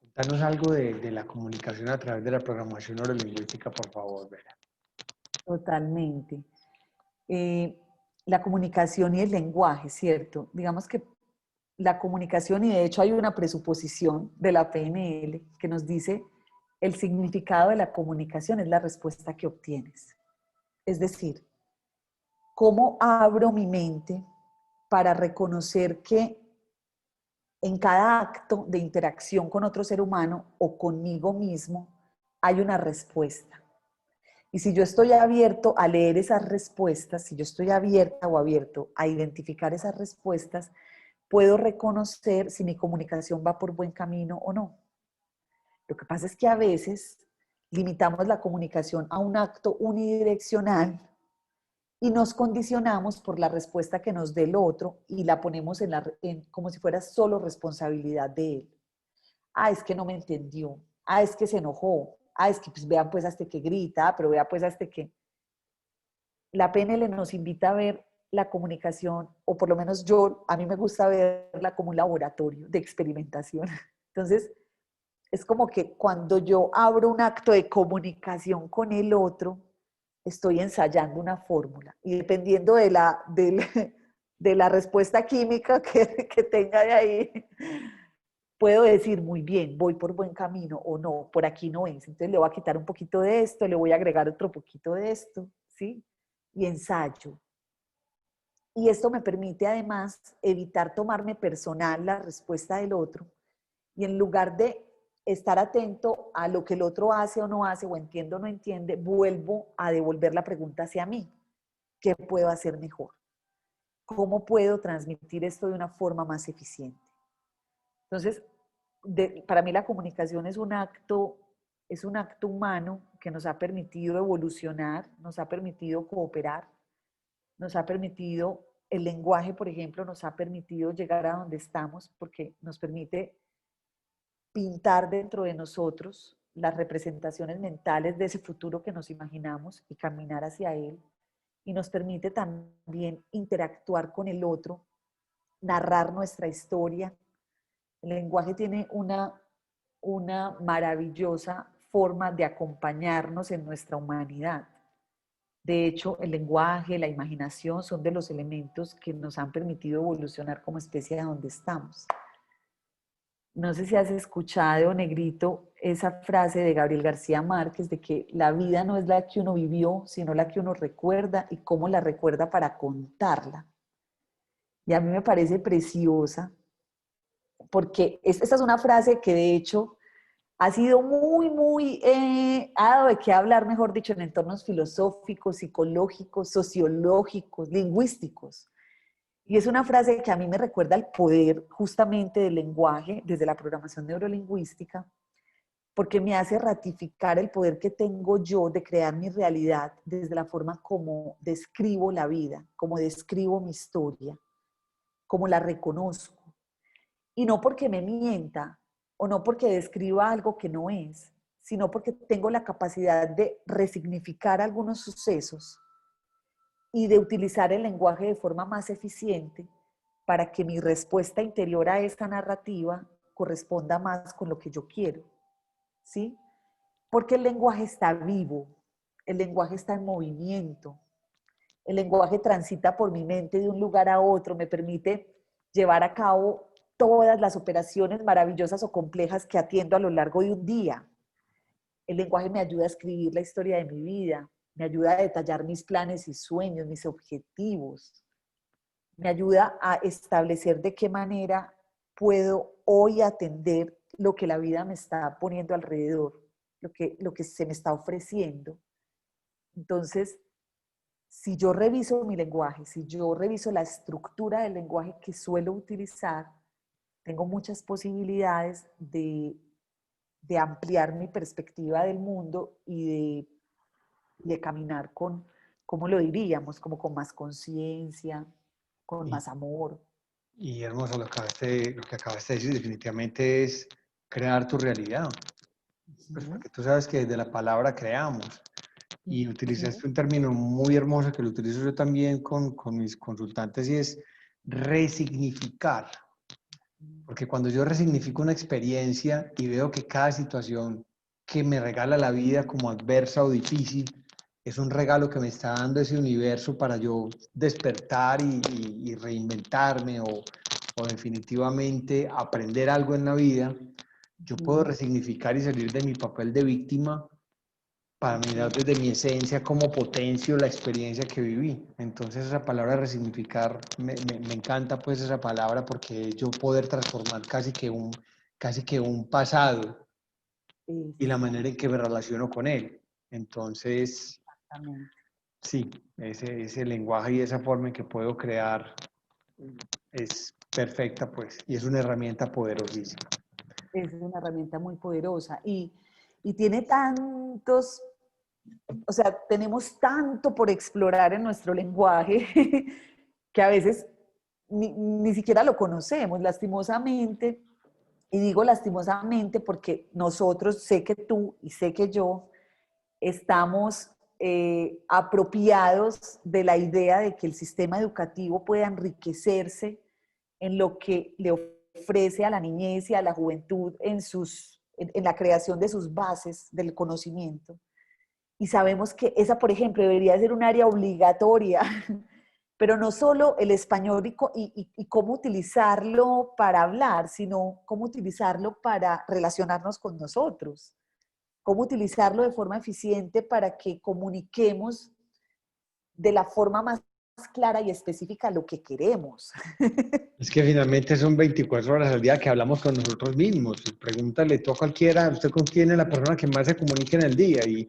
[SPEAKER 1] contanos algo de la comunicación a través de la programación neurolingüística, por favor, Vera.
[SPEAKER 2] Totalmente. Eh, la comunicación y el lenguaje, ¿cierto? Digamos que la comunicación, y de hecho hay una presuposición de la PNL que nos dice el significado de la comunicación es la respuesta que obtienes. Es decir, ¿Cómo abro mi mente para reconocer que en cada acto de interacción con otro ser humano o conmigo mismo hay una respuesta? Y si yo estoy abierto a leer esas respuestas, si yo estoy abierta o abierto a identificar esas respuestas, puedo reconocer si mi comunicación va por buen camino o no. Lo que pasa es que a veces limitamos la comunicación a un acto unidireccional y nos condicionamos por la respuesta que nos dé el otro y la ponemos como si fuera solo responsabilidad de él. Ah, es que no me entendió. Ah, es que se enojó. Ah, es que pues vean pues a este que grita, pero vea pues a este que... La PNL nos invita a ver la comunicación, o por lo menos a mí me gusta verla como un laboratorio de experimentación. Entonces, es como que cuando yo abro un acto de comunicación con el otro, estoy ensayando una fórmula y dependiendo de la respuesta química que tenga de ahí, puedo decir muy bien, voy por buen camino o no, por aquí no es. Entonces le voy a quitar un poquito de esto, le voy a agregar otro poquito de esto, ¿sí? Y ensayo. Y esto me permite además evitar tomarme personal la respuesta del otro y en lugar de estar atento a lo que el otro hace o no hace, o entiende o no entiende, vuelvo a devolver la pregunta hacia mí. ¿Qué puedo hacer mejor? ¿Cómo puedo transmitir esto de una forma más eficiente? Entonces, para mí la comunicación es un acto humano que nos ha permitido evolucionar, nos ha permitido cooperar, nos ha permitido, el lenguaje, por ejemplo, nos ha permitido llegar a donde estamos porque nos permite pintar dentro de nosotros las representaciones mentales de ese futuro que nos imaginamos y caminar hacia él. Y nos permite también interactuar con el otro, narrar nuestra historia. El lenguaje tiene una maravillosa forma de acompañarnos en nuestra humanidad. De hecho, el lenguaje, la imaginación son de los elementos que nos han permitido evolucionar como especie a donde estamos. No sé si has escuchado, Negrito, esa frase de Gabriel García Márquez de que la vida no es la que uno vivió, sino la que uno recuerda y cómo la recuerda para contarla. Y a mí me parece preciosa, porque esta es una frase que de hecho ha sido ha dado de qué hablar, mejor dicho, en entornos filosóficos, psicológicos, sociológicos, lingüísticos. Y es una frase que a mí me recuerda el poder justamente del lenguaje desde la programación neurolingüística, porque me hace ratificar el poder que tengo yo de crear mi realidad desde la forma como describo la vida, como describo mi historia, como la reconozco. Y no porque me mienta o no porque describa algo que no es, sino porque tengo la capacidad de resignificar algunos sucesos y de utilizar el lenguaje de forma más eficiente para que mi respuesta interior a esta narrativa corresponda más con lo que yo quiero, ¿sí? Porque el lenguaje está vivo, el lenguaje está en movimiento, el lenguaje transita por mi mente de un lugar a otro, me permite llevar a cabo todas las operaciones maravillosas o complejas que atiendo a lo largo de un día. El lenguaje me ayuda a escribir la historia de mi vida, me ayuda a detallar mis planes y sueños, mis objetivos, me ayuda a establecer de qué manera puedo hoy atender lo que la vida me está poniendo alrededor, lo que se me está ofreciendo. Entonces, si yo reviso mi lenguaje, si yo reviso la estructura del lenguaje que suelo utilizar, tengo muchas posibilidades de ampliar mi perspectiva del mundo y de caminar con, ¿cómo lo diríamos? Como con más conciencia, con
[SPEAKER 1] Y,
[SPEAKER 2] más amor.
[SPEAKER 1] y hermoso lo que acabaste de decir, definitivamente es crear tu realidad. Pues
[SPEAKER 2] Ujú,
[SPEAKER 1] porque tú sabes que desde la palabra creamos. Y
[SPEAKER 2] ujú,
[SPEAKER 1] utilizaste un término muy hermoso que lo utilizo yo también con mis consultantes y es resignificar. Porque cuando yo resignifico una experiencia y veo que cada situación que me regala la vida como adversa o difícil es un regalo que me está dando ese universo para yo despertar y reinventarme o definitivamente aprender algo en la vida, yo puedo
[SPEAKER 2] ujú,
[SPEAKER 1] resignificar y salir de mi papel de víctima para mirar desde mi esencia cómo potencio la experiencia que viví. Entonces esa palabra resignificar, me encanta pues esa palabra porque yo poder transformar casi que un pasado y la manera en que me relaciono con él. Entonces,
[SPEAKER 2] Exactamente.
[SPEAKER 1] sí, ese lenguaje y esa forma en que puedo crear es perfecta pues y es una herramienta poderosísima.
[SPEAKER 2] Es una herramienta muy poderosa y tiene tantos, o sea, tenemos tanto por explorar en nuestro lenguaje que a veces ni siquiera lo conocemos, lastimosamente. Y digo lastimosamente porque nosotros, sé que tú y sé que yo, estamos apropiados de la idea de que el sistema educativo pueda enriquecerse en lo que le ofrece a la niñez y a la juventud en la creación de sus bases del conocimiento. Y sabemos que esa, por ejemplo, debería ser un área obligatoria, pero no solo el español y cómo utilizarlo para hablar, sino cómo utilizarlo para relacionarnos con nosotros, cómo utilizarlo de forma eficiente para que comuniquemos de la forma más clara y específica lo que queremos.
[SPEAKER 1] Es que finalmente son 24 horas al día que hablamos con nosotros mismos. Pregúntale tú a cualquiera, usted con quién es la persona que más se comunica en el día. Y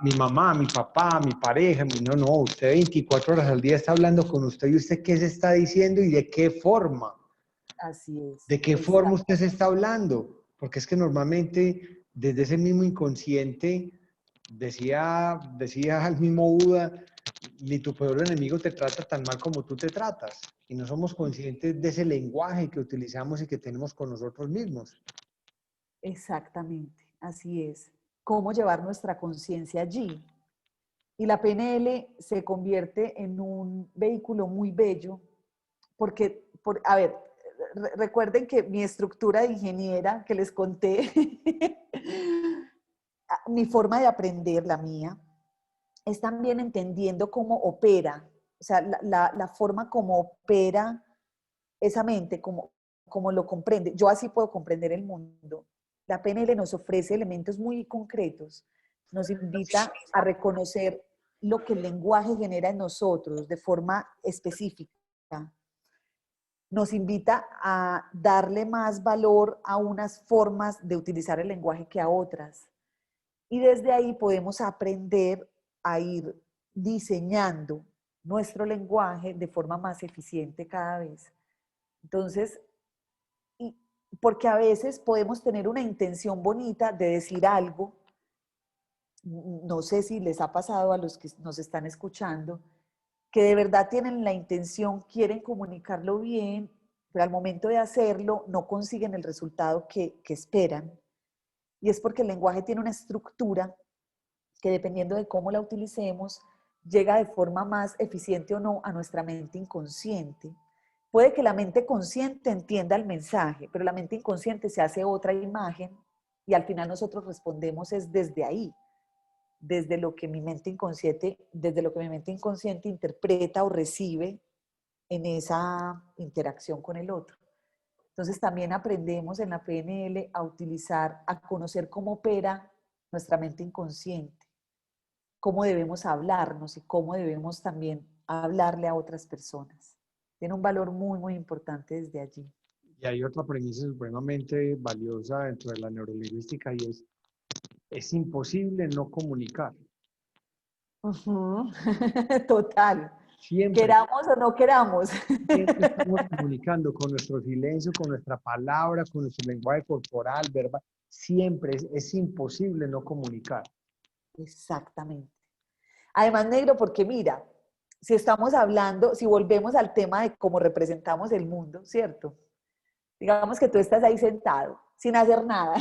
[SPEAKER 1] mi mamá, mi papá, mi pareja, no, usted 24 horas al día está hablando con usted y usted qué se está diciendo y de qué forma.
[SPEAKER 2] Así es.
[SPEAKER 1] ¿De qué forma usted se está hablando? Porque es que normalmente desde ese mismo inconsciente decía al mismo Buda, ni tu peor enemigo te trata tan mal como tú te tratas. Y no somos conscientes de ese lenguaje que utilizamos y que tenemos con nosotros mismos.
[SPEAKER 2] Exactamente, así es. Cómo llevar nuestra conciencia allí. Y la PNL se convierte en un vehículo muy bello, porque, a ver, recuerden que mi estructura de ingeniera que les conté, mi forma de aprender, la mía, es también entendiendo cómo opera, o sea, la forma como opera esa mente, como lo comprende. Yo así puedo comprender el mundo. La PNL nos ofrece elementos muy concretos, nos invita a reconocer lo que el lenguaje genera en nosotros de forma específica. Nos invita a darle más valor a unas formas de utilizar el lenguaje que a otras. Y desde ahí podemos aprender a ir diseñando nuestro lenguaje de forma más eficiente cada vez. Entonces, y porque a veces podemos tener una intención bonita de decir algo, no sé si les ha pasado a los que nos están escuchando, que de verdad tienen la intención, quieren comunicarlo bien, pero al momento de hacerlo no consiguen el resultado que esperan. Y es porque el lenguaje tiene una estructura que dependiendo de cómo la utilicemos, llega de forma más eficiente o no a nuestra mente inconsciente. Puede que la mente consciente entienda el mensaje, pero la mente inconsciente se hace otra imagen y al final nosotros respondemos es desde ahí, desde lo que mi mente inconsciente interpreta o recibe en esa interacción con el otro. Entonces también aprendemos en la PNL a utilizar, a conocer cómo opera nuestra mente inconsciente, cómo debemos hablarnos y cómo debemos también hablarle a otras personas. Tiene un valor muy, muy importante desde allí.
[SPEAKER 1] Y hay otra premisa supremamente valiosa dentro de la neurolingüística y es imposible no comunicar.
[SPEAKER 2] Ujú. Total.
[SPEAKER 1] Siempre,
[SPEAKER 2] Queramos o no queramos.
[SPEAKER 1] siempre estamos comunicando con nuestro silencio, con nuestra palabra, con nuestro lenguaje corporal, verbal. Siempre es imposible no comunicar.
[SPEAKER 2] Exactamente. Además, negro, porque mira, si estamos hablando, si volvemos al tema de cómo representamos el mundo, ¿cierto? Digamos que tú estás ahí sentado, sin hacer nada.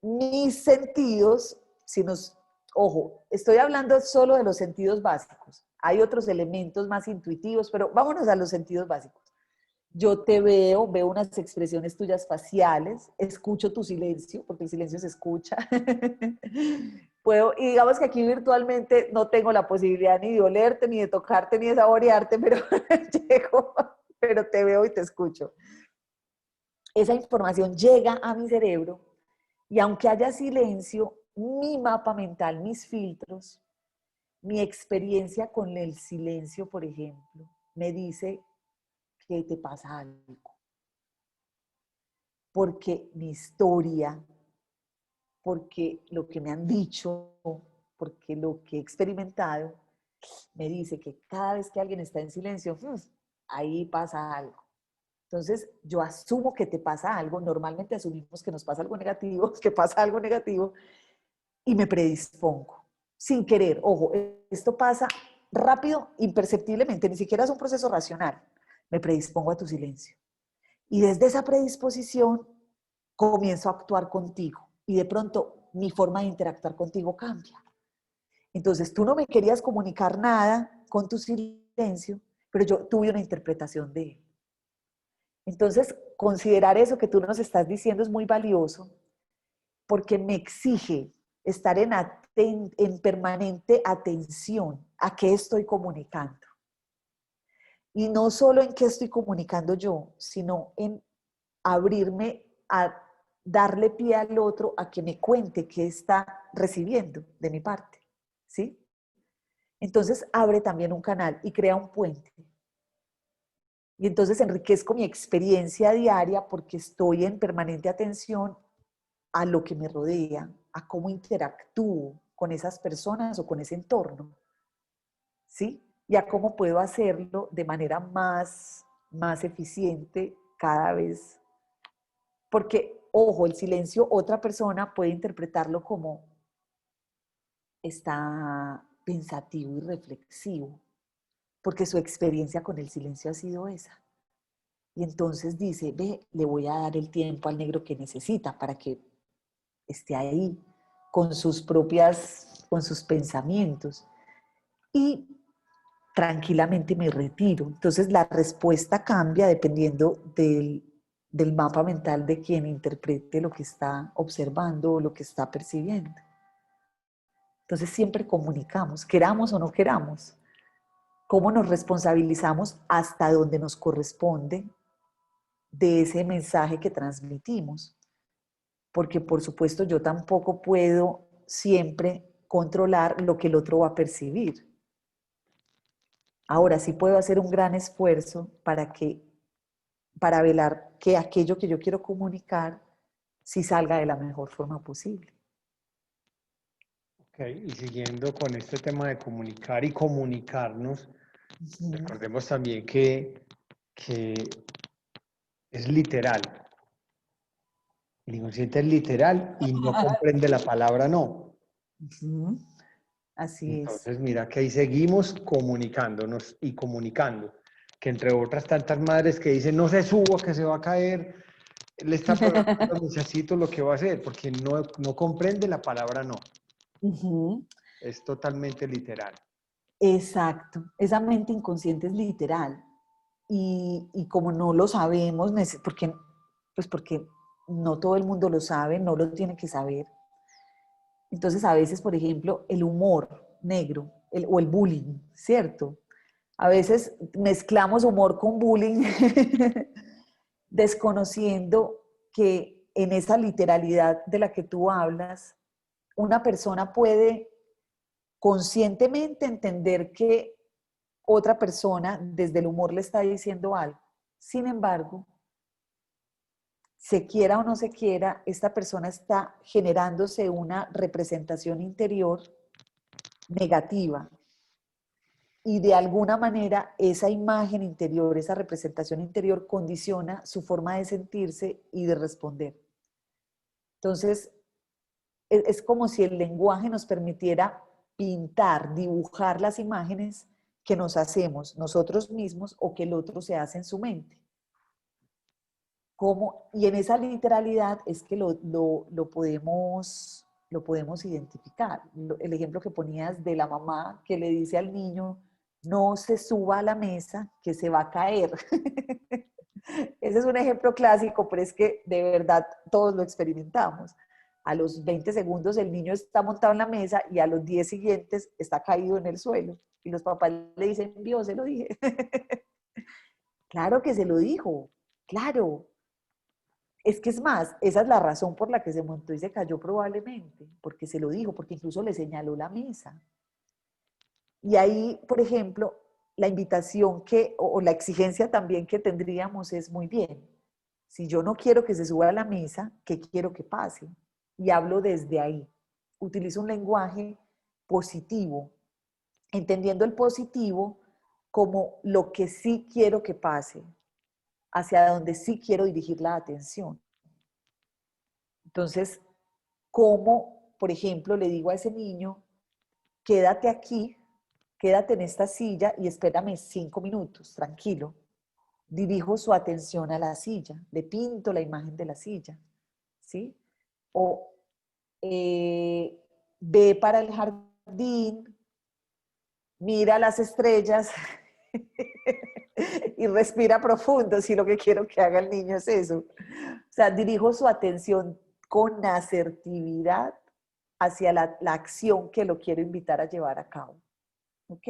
[SPEAKER 2] Mis sentidos, ojo, estoy hablando solo de los sentidos básicos. Hay otros elementos más intuitivos, pero vámonos a los sentidos básicos. Yo te veo unas expresiones tuyas faciales, escucho tu silencio, porque el silencio se escucha. Y digamos que aquí virtualmente no tengo la posibilidad ni de olerte, ni de tocarte, ni de saborearte, pero llego, pero te veo y te escucho. Esa información llega a mi cerebro y aunque haya silencio, mi mapa mental, mis filtros, mi experiencia con el silencio, por ejemplo, me dice que te pasa algo. Porque mi historia, porque lo que me han dicho, porque lo que he experimentado, me dice que cada vez que alguien está en silencio, ahí pasa algo. Entonces, yo asumo que te pasa algo, normalmente asumimos que nos pasa algo negativo, que pasa algo negativo, y me predispongo, sin querer. Ojo, esto pasa rápido, imperceptiblemente, ni siquiera es un proceso racional. Me predispongo a tu silencio. Y desde esa predisposición comienzo a actuar contigo. Y de pronto mi forma de interactuar contigo cambia. Entonces, tú no me querías comunicar nada con tu silencio, pero yo tuve una interpretación de él. Entonces, considerar eso que tú nos estás diciendo es muy valioso porque me exige estar en permanente atención a qué estoy comunicando. Y no solo en qué estoy comunicando yo, sino en abrirme a darle pie al otro a que me cuente qué está recibiendo de mi parte. ¿Sí? Entonces abre también un canal y crea un puente. Y entonces enriquezco mi experiencia diaria porque estoy en permanente atención a lo que me rodea, a cómo interactúo con esas personas o con ese entorno, ¿sí? Y a cómo puedo hacerlo de manera más eficiente cada vez. Porque, ojo, el silencio, otra persona puede interpretarlo como está pensativo y reflexivo, porque su experiencia con el silencio ha sido esa. Y entonces dice, ve, le voy a dar el tiempo al negro que necesita para que esté ahí con sus pensamientos. Y tranquilamente me retiro. Entonces la respuesta cambia dependiendo del mapa mental de quien interprete lo que está observando o lo que está percibiendo. Entonces siempre comunicamos, queramos o no queramos. ¿Cómo nos responsabilizamos hasta donde nos corresponde de ese mensaje que transmitimos? Porque por supuesto yo tampoco puedo siempre controlar lo que el otro va a percibir. Ahora sí puedo hacer un gran esfuerzo para velar que aquello que yo quiero comunicar sí salga de la mejor forma posible.
[SPEAKER 1] Ok, y siguiendo con este tema de comunicar y comunicarnos, recordemos también que es literal. El inconsciente es literal y no comprende la palabra no.
[SPEAKER 2] Así es.
[SPEAKER 1] Entonces, mira que ahí seguimos comunicándonos y comunicando. Que entre otras tantas madres que dicen, no se suba, que se va a caer, le está programando al muchachito lo que va a hacer, porque no comprende la palabra no. Es totalmente literal.
[SPEAKER 2] Exacto. Esa mente inconsciente es literal. Y como no lo sabemos, porque no todo el mundo lo sabe, no lo tiene que saber. Entonces, a veces, por ejemplo, el humor negro o el bullying, ¿cierto? A veces mezclamos humor con bullying, desconociendo que en esa literalidad de la que tú hablas, una persona puede conscientemente entender que otra persona desde el humor le está diciendo algo. Sin embargo, se quiera o no se quiera, esta persona está generándose una representación interior negativa y de alguna manera esa imagen interior, esa representación interior condiciona su forma de sentirse y de responder. Entonces, es como si el lenguaje nos permitiera pintar, dibujar las imágenes que nos hacemos nosotros mismos o que el otro se hace en su mente. Y en esa literalidad es que lo podemos identificar. El ejemplo que ponías de la mamá que le dice al niño, no se suba a la mesa, que se va a caer. Ese es un ejemplo clásico, pero es que de verdad todos lo experimentamos. A los 20 segundos el niño está montado en la mesa y a los 10 siguientes está caído en el suelo. Y los papás le dicen, Dios, se lo dije. Claro que se lo dijo, claro. Es que es más, esa es la razón por la que se montó y se cayó probablemente, porque se lo dijo, porque incluso le señaló la mesa. Y ahí, por ejemplo, la invitación o la exigencia también que tendríamos es muy bien. Si yo no quiero que se suba a la mesa, ¿qué quiero que pase? Y hablo desde ahí. Utilizo un lenguaje positivo, entendiendo el positivo como lo que sí quiero que pase, hacia donde sí quiero dirigir la atención. Entonces, ¿cómo, por ejemplo, le digo a ese niño, quédate aquí, quédate en esta silla y espérame 5 minutos, tranquilo? Dirijo su atención a la silla, le pinto la imagen de la silla, ¿sí? O ve para el jardín, mira las estrellas y respira profundo, si lo que quiero que haga el niño es eso. O sea, dirijo su atención con asertividad hacia la acción que lo quiero invitar a llevar a cabo. ¿Ok?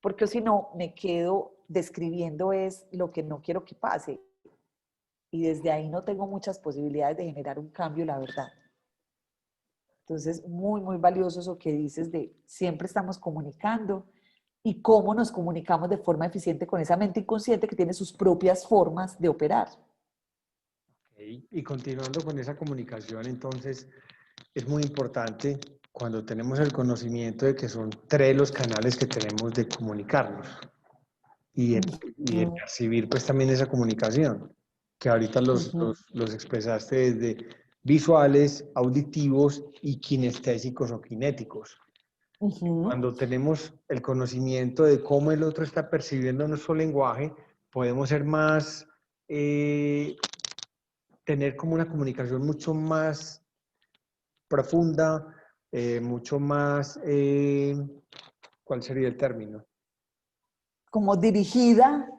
[SPEAKER 2] Porque si no, me quedo describiendo es lo que no quiero que pase. Y desde ahí no tengo muchas posibilidades de generar un cambio, la verdad. Entonces, muy, muy valioso eso que dices de siempre estamos comunicando y cómo nos comunicamos de forma eficiente con esa mente inconsciente que tiene sus propias formas de operar.
[SPEAKER 1] Okay. Y continuando con esa comunicación, entonces, es muy importante cuando tenemos el conocimiento de que son tres los canales que tenemos de comunicarnos y de percibir pues también esa comunicación, que ahorita los expresaste desde visuales, auditivos y kinestésicos o kinéticos. Cuando tenemos el conocimiento de cómo el otro está percibiendo nuestro lenguaje, podemos ser más, tener como una comunicación mucho más profunda, mucho más, ¿cuál sería el término?
[SPEAKER 2] Como dirigida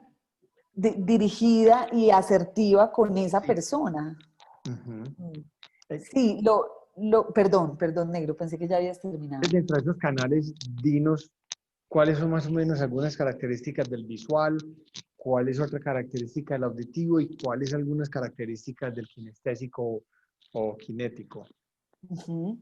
[SPEAKER 2] y asertiva con esa
[SPEAKER 1] Sí.
[SPEAKER 2] persona.
[SPEAKER 1] Uh-huh.
[SPEAKER 2] Sí, perdón, negro, pensé que ya habías terminado.
[SPEAKER 1] Dentro de esos canales, dinos cuáles son más o menos algunas características del visual, cuál es otra característica del auditivo y cuáles algunas características del kinestésico o kinético.
[SPEAKER 2] Uh-huh.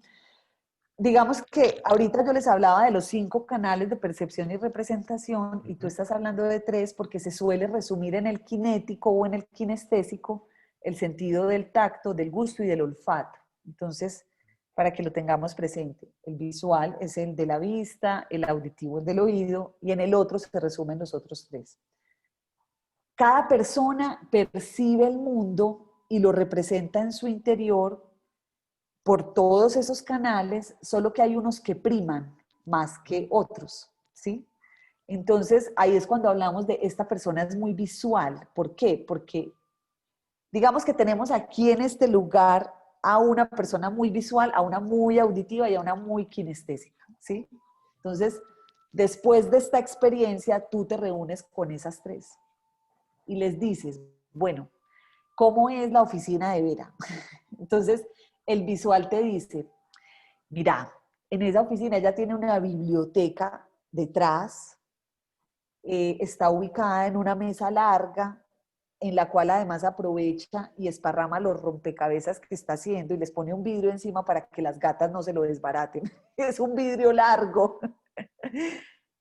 [SPEAKER 2] Digamos que ahorita yo les hablaba de los 5 canales de percepción y representación y tú
[SPEAKER 1] Uh-huh.
[SPEAKER 2] estás hablando de 3 porque se suele resumir en el kinético o en el kinestésico el sentido del tacto, del gusto y del olfato. Entonces, para que lo tengamos presente, el visual es el de la vista, el auditivo es del oído y en el otro se resumen los otros 3. Cada persona percibe el mundo y lo representa en su interior por todos esos canales, solo que hay unos que priman más que otros, ¿sí? Entonces, ahí es cuando hablamos de esta persona es muy visual. ¿Por qué? Porque digamos que tenemos aquí en este lugar a una persona muy visual, a una muy auditiva y a una muy kinestésica, ¿sí? Entonces, después de esta experiencia, tú te reúnes con esas 3 y les dices, bueno, ¿cómo es la oficina de Vera? Entonces, el visual te dice, mira, en esa oficina ella tiene una biblioteca detrás, está ubicada en una mesa larga, en la cual además aprovecha y esparrama los rompecabezas que está haciendo y les pone un vidrio encima para que las gatas no se lo desbaraten. Es un vidrio largo.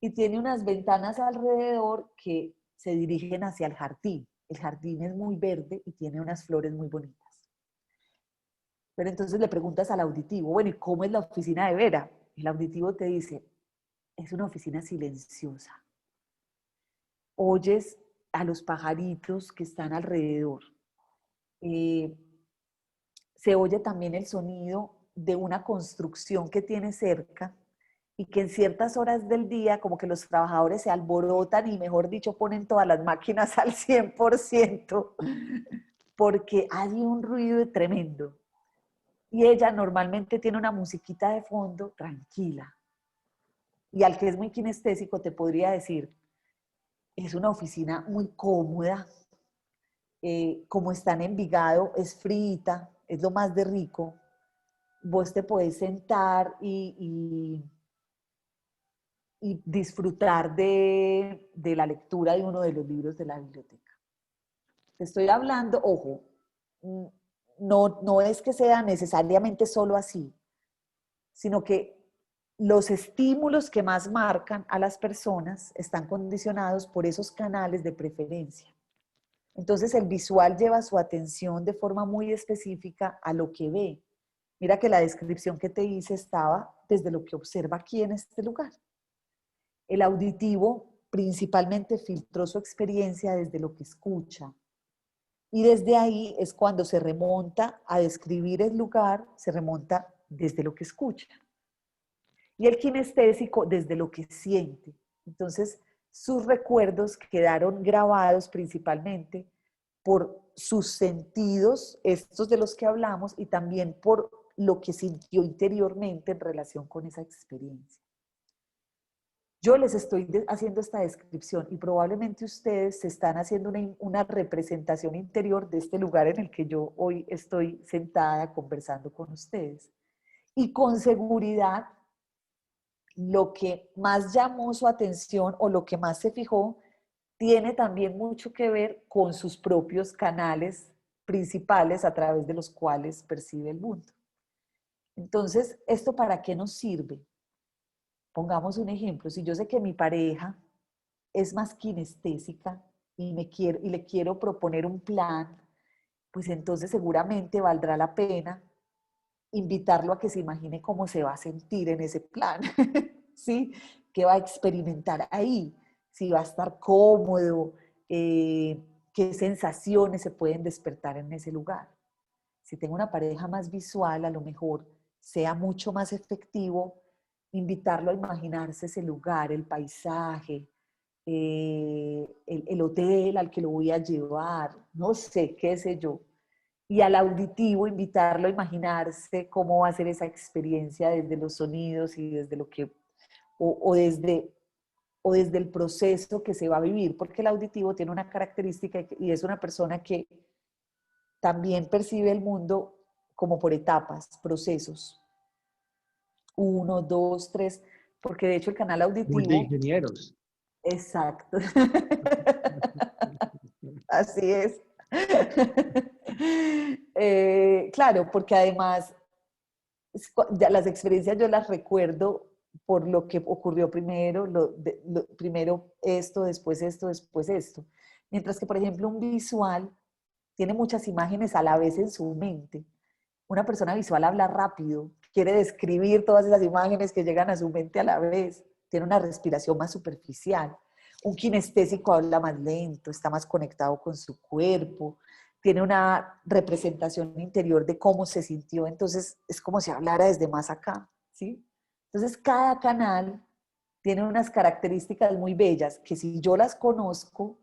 [SPEAKER 2] Y tiene unas ventanas alrededor que se dirigen hacia el jardín. El jardín es muy verde y tiene unas flores muy bonitas. Pero entonces le preguntas al auditivo, bueno, ¿y cómo es la oficina de Vera? El auditivo te dice, es una oficina silenciosa. Oyes a los pajaritos que están alrededor. Eh, Se oye también el sonido de una construcción que tiene cerca y que en ciertas horas del día como que los trabajadores se alborotan y mejor dicho ponen todas las máquinas al 100% porque hay un ruido tremendo. Y ella normalmente tiene una musiquita de fondo tranquila. Y al que es muy kinestésico te podría decir, es una oficina muy cómoda, como está en Envigado, es frita, es lo más de rico. Vos te podés sentar y disfrutar de la lectura de uno de los libros de la biblioteca. Te estoy hablando, ojo, no es que sea necesariamente solo así, sino que los estímulos que más marcan a las personas están condicionados por esos canales de preferencia. Entonces el visual lleva su atención de forma muy específica a lo que ve. Mira que la descripción que te hice estaba desde lo que observa aquí en este lugar. El auditivo principalmente filtró su experiencia desde lo que escucha. Y desde ahí es cuando se remonta a describir el lugar, se remonta desde lo que escucha. Y el kinestésico desde lo que siente. Entonces, sus recuerdos quedaron grabados principalmente por sus sentidos, estos de los que hablamos, y también por lo que sintió interiormente en relación con esa experiencia. Yo les estoy haciendo esta descripción y probablemente ustedes se están haciendo una representación interior de este lugar en el que yo hoy estoy sentada conversando con ustedes. Y con seguridad, lo que más llamó su atención o lo que más se fijó tiene también mucho que ver con sus propios canales principales a través de los cuales percibe el mundo. Entonces, ¿esto para qué nos sirve? Pongamos un ejemplo. Si yo sé que mi pareja es más kinestésica y le quiero proponer un plan, pues entonces seguramente valdrá la pena invitarlo a que se imagine cómo se va a sentir en ese plan, ¿sí? ¿Qué va a experimentar ahí? Si va a estar cómodo, qué sensaciones se pueden despertar en ese lugar. Si tengo una pareja más visual, a lo mejor sea mucho más efectivo invitarlo a imaginarse ese lugar, el paisaje, el hotel al que lo voy a llevar, no sé, qué sé yo. Y al auditivo invitarlo a imaginarse cómo va a ser esa experiencia desde los sonidos y desde lo que, o desde el proceso que se va a vivir, porque el auditivo tiene una característica y es una persona que también percibe el mundo como por etapas, procesos. 1, 2, 3, porque de hecho el canal
[SPEAKER 1] Muy de
[SPEAKER 2] auditivo,
[SPEAKER 1] ingenieros.
[SPEAKER 2] exacto, así es. Claro, porque además ya las experiencias yo las recuerdo por lo que ocurrió primero, primero esto, después esto, después esto. Mientras que, por ejemplo, un visual tiene muchas imágenes a la vez en su mente. Una persona visual habla rápido, quiere describir todas esas imágenes que llegan a su mente a la vez, tiene una respiración más superficial. Un kinestésico habla más lento, está más conectado con su cuerpo, tiene una representación interior de cómo se sintió, entonces es como si hablara desde más acá, ¿sí? Entonces cada canal tiene unas características muy bellas que si yo las conozco,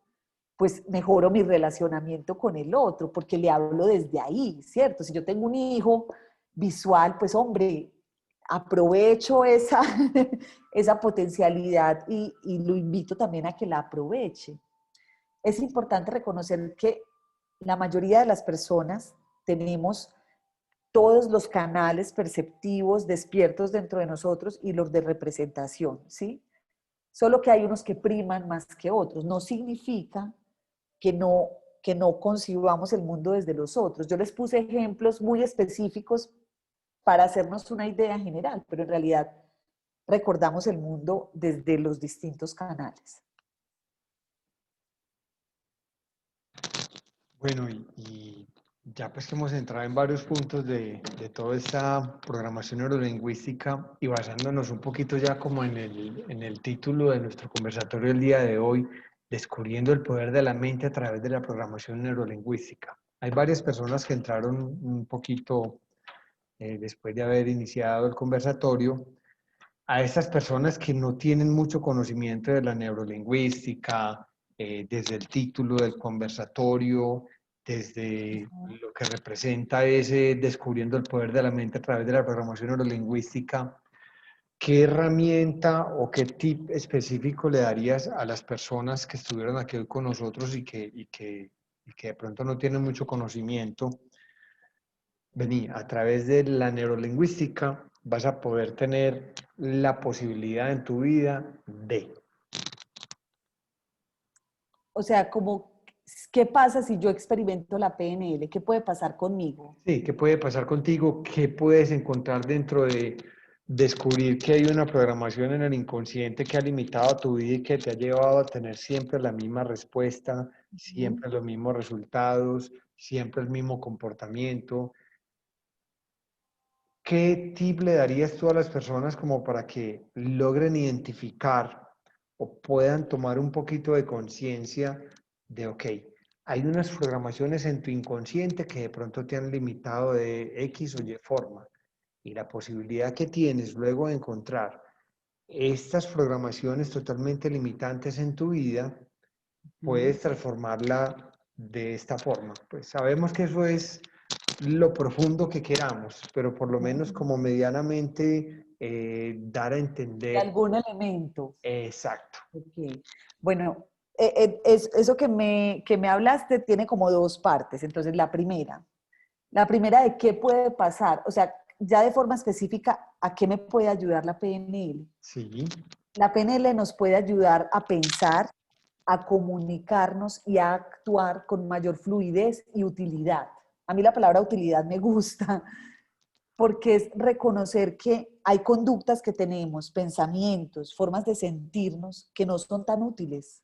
[SPEAKER 2] pues mejoro mi relacionamiento con el otro, porque le hablo desde ahí, ¿cierto? Si yo tengo un hijo visual, pues hombre, aprovecho esa, esa potencialidad y lo invito también a que la aproveche. Es importante reconocer que la mayoría de las personas tenemos todos los canales perceptivos despiertos dentro de nosotros y los de representación, ¿sí? Solo que hay unos que priman más que otros. No significa que no concibamos el mundo desde los otros. Yo les puse ejemplos muy específicos para hacernos una idea general, pero en realidad recordamos el mundo desde los distintos canales.
[SPEAKER 1] Bueno, y ya pues que hemos entrado en varios puntos de toda esta programación neurolingüística y basándonos un poquito ya como en el título de nuestro conversatorio del día de hoy, descubriendo el poder de la mente a través de la programación neurolingüística. Hay varias personas que entraron un poquito después de haber iniciado el conversatorio, a estas personas que no tienen mucho conocimiento de la neurolingüística, desde el título del conversatorio, desde lo que representa ese descubriendo el poder de la mente a través de la programación neurolingüística, ¿qué herramienta o qué tip específico le darías a las personas que estuvieron aquí hoy con nosotros y que de pronto no tienen mucho conocimiento? Vení, a través de la neurolingüística vas a poder tener la posibilidad en tu vida de.
[SPEAKER 2] O sea, como ¿qué pasa si yo experimento la PNL? ¿Qué puede pasar conmigo?
[SPEAKER 1] Sí, ¿qué puede pasar contigo? ¿Qué puedes encontrar dentro de descubrir que hay una programación en el inconsciente que ha limitado tu vida y que te ha llevado a tener siempre la misma respuesta,
[SPEAKER 2] Ujú.
[SPEAKER 1] siempre los mismos resultados, siempre el mismo comportamiento? ¿Qué tip le darías tú a las personas como para que logren identificar o puedan tomar un poquito de conciencia de, ok, hay unas programaciones en tu inconsciente que de pronto te han limitado de X o Y forma? Y la posibilidad que tienes luego de encontrar estas programaciones totalmente limitantes en tu vida,
[SPEAKER 2] Ujú.
[SPEAKER 1] puedes transformarla de esta forma. Pues sabemos que eso es lo profundo que queramos, pero por lo menos
[SPEAKER 2] Ujú.
[SPEAKER 1] como medianamente dar a
[SPEAKER 2] De
[SPEAKER 1] entender.
[SPEAKER 2] algún elemento.
[SPEAKER 1] Exacto.
[SPEAKER 2] Ok. Bueno, eso que me hablaste tiene como dos partes. Entonces, la primera de qué puede pasar, o sea, ya de forma específica, ¿a qué me puede ayudar la PNL?
[SPEAKER 1] Sí,
[SPEAKER 2] La PNL nos puede ayudar a pensar, a comunicarnos y a actuar con mayor fluidez y utilidad. A mí la palabra utilidad me gusta porque es reconocer que hay conductas que tenemos, pensamientos, formas de sentirnos que no son tan útiles,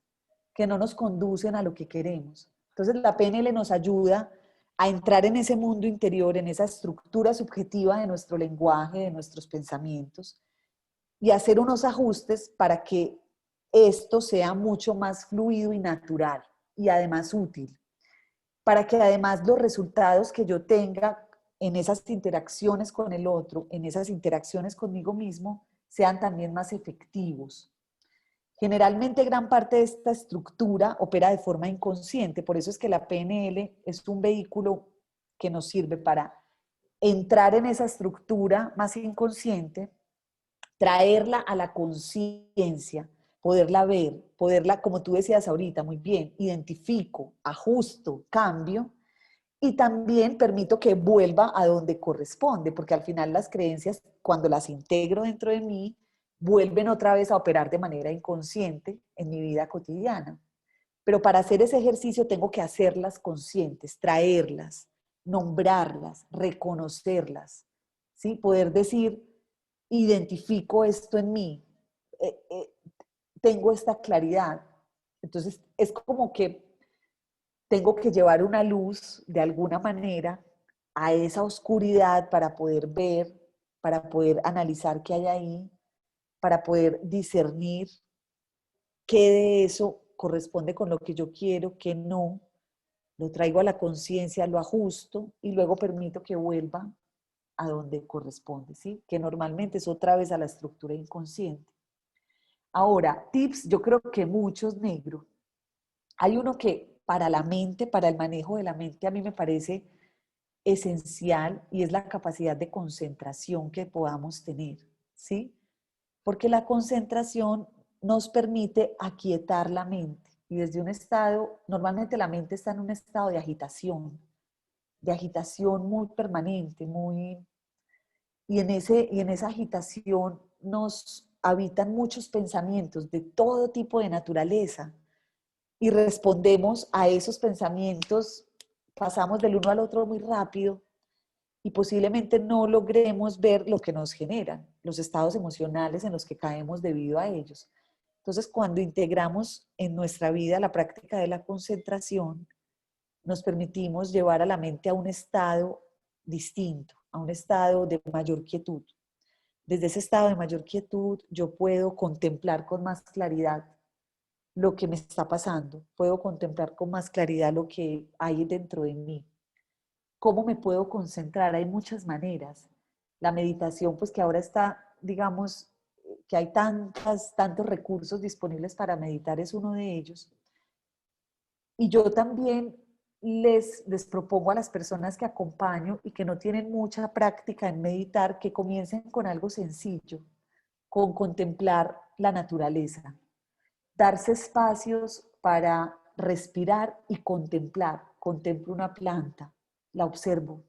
[SPEAKER 2] que no nos conducen a lo que queremos. Entonces la PNL nos ayuda a entrar en ese mundo interior, en esa estructura subjetiva de nuestro lenguaje, de nuestros pensamientos, y hacer unos ajustes para que esto sea mucho más fluido y natural y además útil, para que además los resultados que yo tenga en esas interacciones con el otro, en esas interacciones conmigo mismo, sean también más efectivos. Generalmente gran parte de esta estructura opera de forma inconsciente, por eso es que la PNL es un vehículo que nos sirve para entrar en esa estructura más inconsciente, traerla a la conciencia, poderla ver, poderla, como tú decías ahorita, muy bien, identifico, ajusto, cambio y también permito que vuelva a donde corresponde, porque al final las creencias, cuando las integro dentro de mí, vuelven otra vez a operar de manera inconsciente en mi vida cotidiana. Pero para hacer ese ejercicio tengo que hacerlas conscientes, traerlas, nombrarlas, reconocerlas, ¿sí? Poder decir, identifico esto en mí, eh, eh, tengo esta claridad. Entonces es como que tengo que llevar una luz de alguna manera a esa oscuridad para poder ver, para poder analizar qué hay ahí, para poder discernir qué de eso corresponde con lo que yo quiero, qué no. Lo traigo a la conciencia, lo ajusto y luego permito que vuelva a donde corresponde, ¿sí? Que normalmente es otra vez a la estructura inconsciente. Ahora, tips, yo creo que muchos negros. Hay uno que para la mente, para el manejo de la mente, a mí me parece esencial y es la capacidad de concentración que podamos tener, ¿sí? Porque la concentración nos permite aquietar la mente y desde un estado, normalmente la mente está en un estado de agitación muy permanente, muy, y en esa agitación nos habitan muchos pensamientos de todo tipo de naturaleza y respondemos a esos pensamientos, pasamos del uno al otro muy rápido y posiblemente no logremos ver lo que nos generan, los estados emocionales en los que caemos debido a ellos. Entonces, cuando integramos en nuestra vida la práctica de la concentración, nos permitimos llevar a la mente a un estado distinto, a un estado de mayor quietud. Desde ese estado de mayor quietud, yo puedo contemplar con más claridad lo que me está pasando, puedo contemplar con más claridad lo que hay dentro de mí. ¿Cómo me puedo concentrar? Hay muchas maneras. La meditación, pues que ahora está, digamos, que hay tantos recursos disponibles para meditar, es uno de ellos. Y yo también les propongo a las personas que acompaño y que no tienen mucha práctica en meditar, que comiencen con algo sencillo, con contemplar la naturaleza, darse espacios para respirar y contemplar. Contemplo una planta, la observo,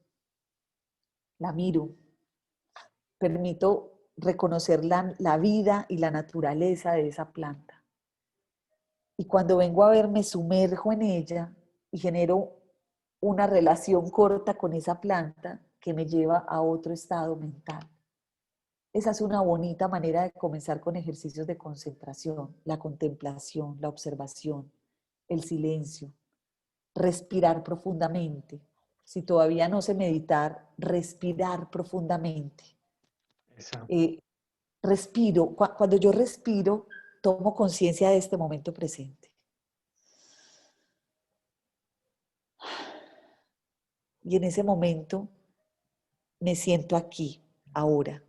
[SPEAKER 2] la miro, permito reconocer la vida y la naturaleza de esa planta. Y cuando vengo a ver, me sumerjo en ella y genero una relación corta con esa planta que me lleva a otro estado mental. Esa es una bonita manera de comenzar con ejercicios de concentración, la contemplación, la observación, el silencio, respirar profundamente. Si todavía no sé meditar, respirar profundamente.
[SPEAKER 1] Exacto.
[SPEAKER 2] Eh, respiro, cuando yo respiro, tomo conciencia de este momento presente. Y en ese momento me siento aquí, ahora.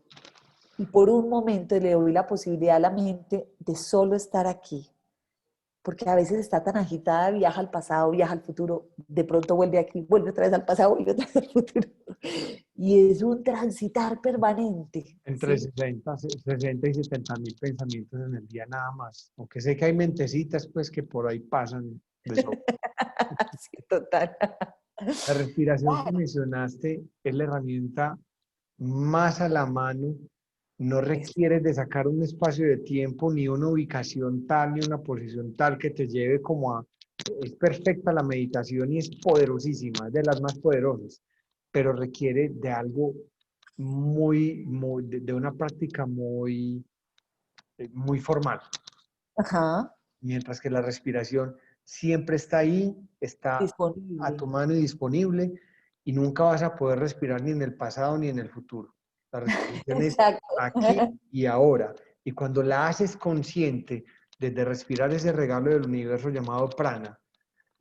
[SPEAKER 2] Y por un momento le doy la posibilidad a la mente de solo estar aquí. Porque a veces está tan agitada, viaja al pasado, viaja al futuro, de pronto vuelve aquí, vuelve otra vez al pasado, vuelve otra vez al futuro. Y es un transitar permanente,
[SPEAKER 1] Entre
[SPEAKER 2] ¿sí?
[SPEAKER 1] 60 y 70 mil pensamientos en el día nada más. Aunque sé que hay mentecitas pues que por ahí pasan de eso.
[SPEAKER 2] Sí, total.
[SPEAKER 1] La respiración que mencionaste es la herramienta más a la mano. No
[SPEAKER 2] Es,
[SPEAKER 1] requieres de sacar un espacio de tiempo, ni una ubicación tal, ni una posición tal que te lleve como a... Es perfecta la meditación y es poderosísima, es de las más poderosas, pero requiere de algo de una práctica muy formal.
[SPEAKER 2] ajá,
[SPEAKER 1] Mientras que la respiración siempre está ahí, está a
[SPEAKER 2] disponible.
[SPEAKER 1] tu mano y disponible, y nunca vas a poder respirar ni en el pasado ni en el futuro. La respiración es
[SPEAKER 2] Exacto.
[SPEAKER 1] aquí y ahora. Y cuando la haces consciente, desde respirar ese regalo del universo llamado prana,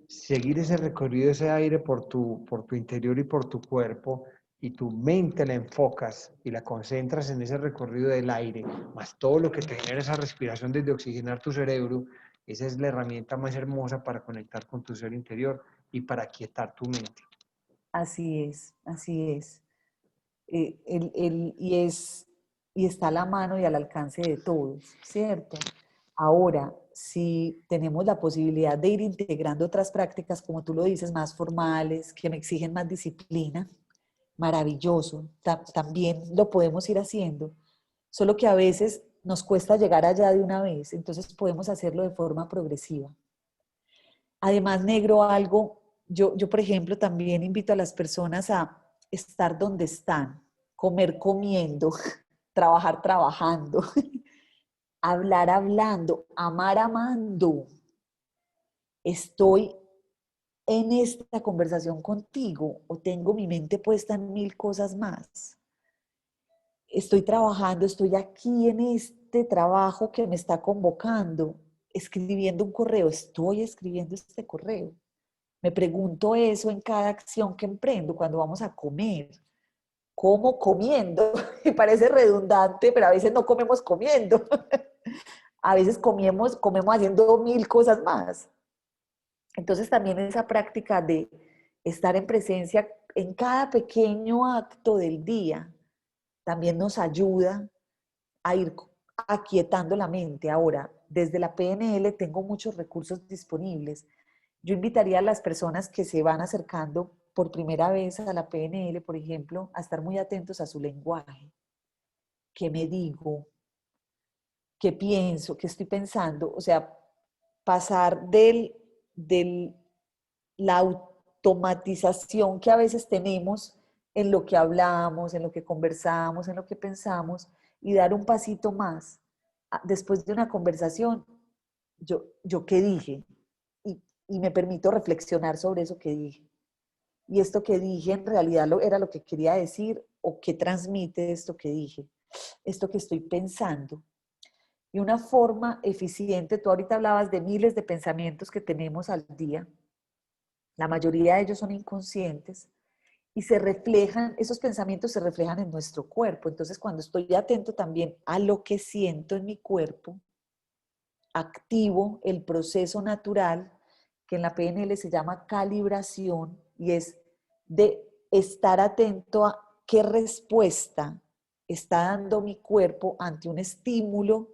[SPEAKER 1] seguir ese recorrido, ese aire por tu interior y por tu cuerpo, y tu mente la enfocas y la concentras en ese recorrido del aire, más todo lo que te genera esa respiración desde oxigenar tu cerebro, esa es la herramienta más hermosa para conectar con tu ser interior y para quietar tu mente.
[SPEAKER 2] Así es, así es. Y es. Y está a la mano y al alcance de todos, ¿cierto? Ahora, si tenemos la posibilidad de ir integrando otras prácticas, como tú lo dices, más formales, que me exigen más disciplina, maravilloso, también lo podemos ir haciendo, solo que a veces nos cuesta llegar allá de una vez, entonces podemos hacerlo de forma progresiva. Además, negro, algo, yo por ejemplo también invito a las personas a estar donde están, comer comiendo, trabajar trabajando, hablar hablando, amar amando. Estoy en esta conversación contigo o tengo mi mente puesta en mil cosas más. Estoy trabajando, estoy aquí en este trabajo que me está convocando, escribiendo un correo, estoy escribiendo este correo. Me pregunto eso en cada acción que emprendo cuando vamos a comer. ¿Cómo comiendo? Y parece redundante, pero a veces no comemos comiendo. A veces comemos haciendo mil cosas más. Entonces también esa práctica de estar en presencia en cada pequeño acto del día también nos ayuda a ir aquietando la mente. Ahora, desde la PNL tengo muchos recursos disponibles. Yo invitaría a las personas que se van acercando por primera vez a la PNL, por ejemplo, a estar muy atentos a su lenguaje. ¿Qué me digo? ¿Qué pienso? ¿Qué estoy pensando? O sea, pasar del la automatización que a veces tenemos en lo que hablamos, en lo que conversamos, en lo que pensamos, y dar un pasito más. Después de una conversación, yo qué dije, y me permito reflexionar sobre eso que dije. Y esto que dije en realidad era lo que quería decir o qué transmite esto que dije, esto que estoy pensando. Y una forma eficiente, tú ahorita hablabas de miles de pensamientos que tenemos al día, la mayoría de ellos son inconscientes y se reflejan, esos pensamientos se reflejan en nuestro cuerpo. Entonces, cuando estoy atento también a lo que siento en mi cuerpo, activo el proceso natural que en la PNL se llama calibración y es de estar atento a qué respuesta está dando mi cuerpo ante un estímulo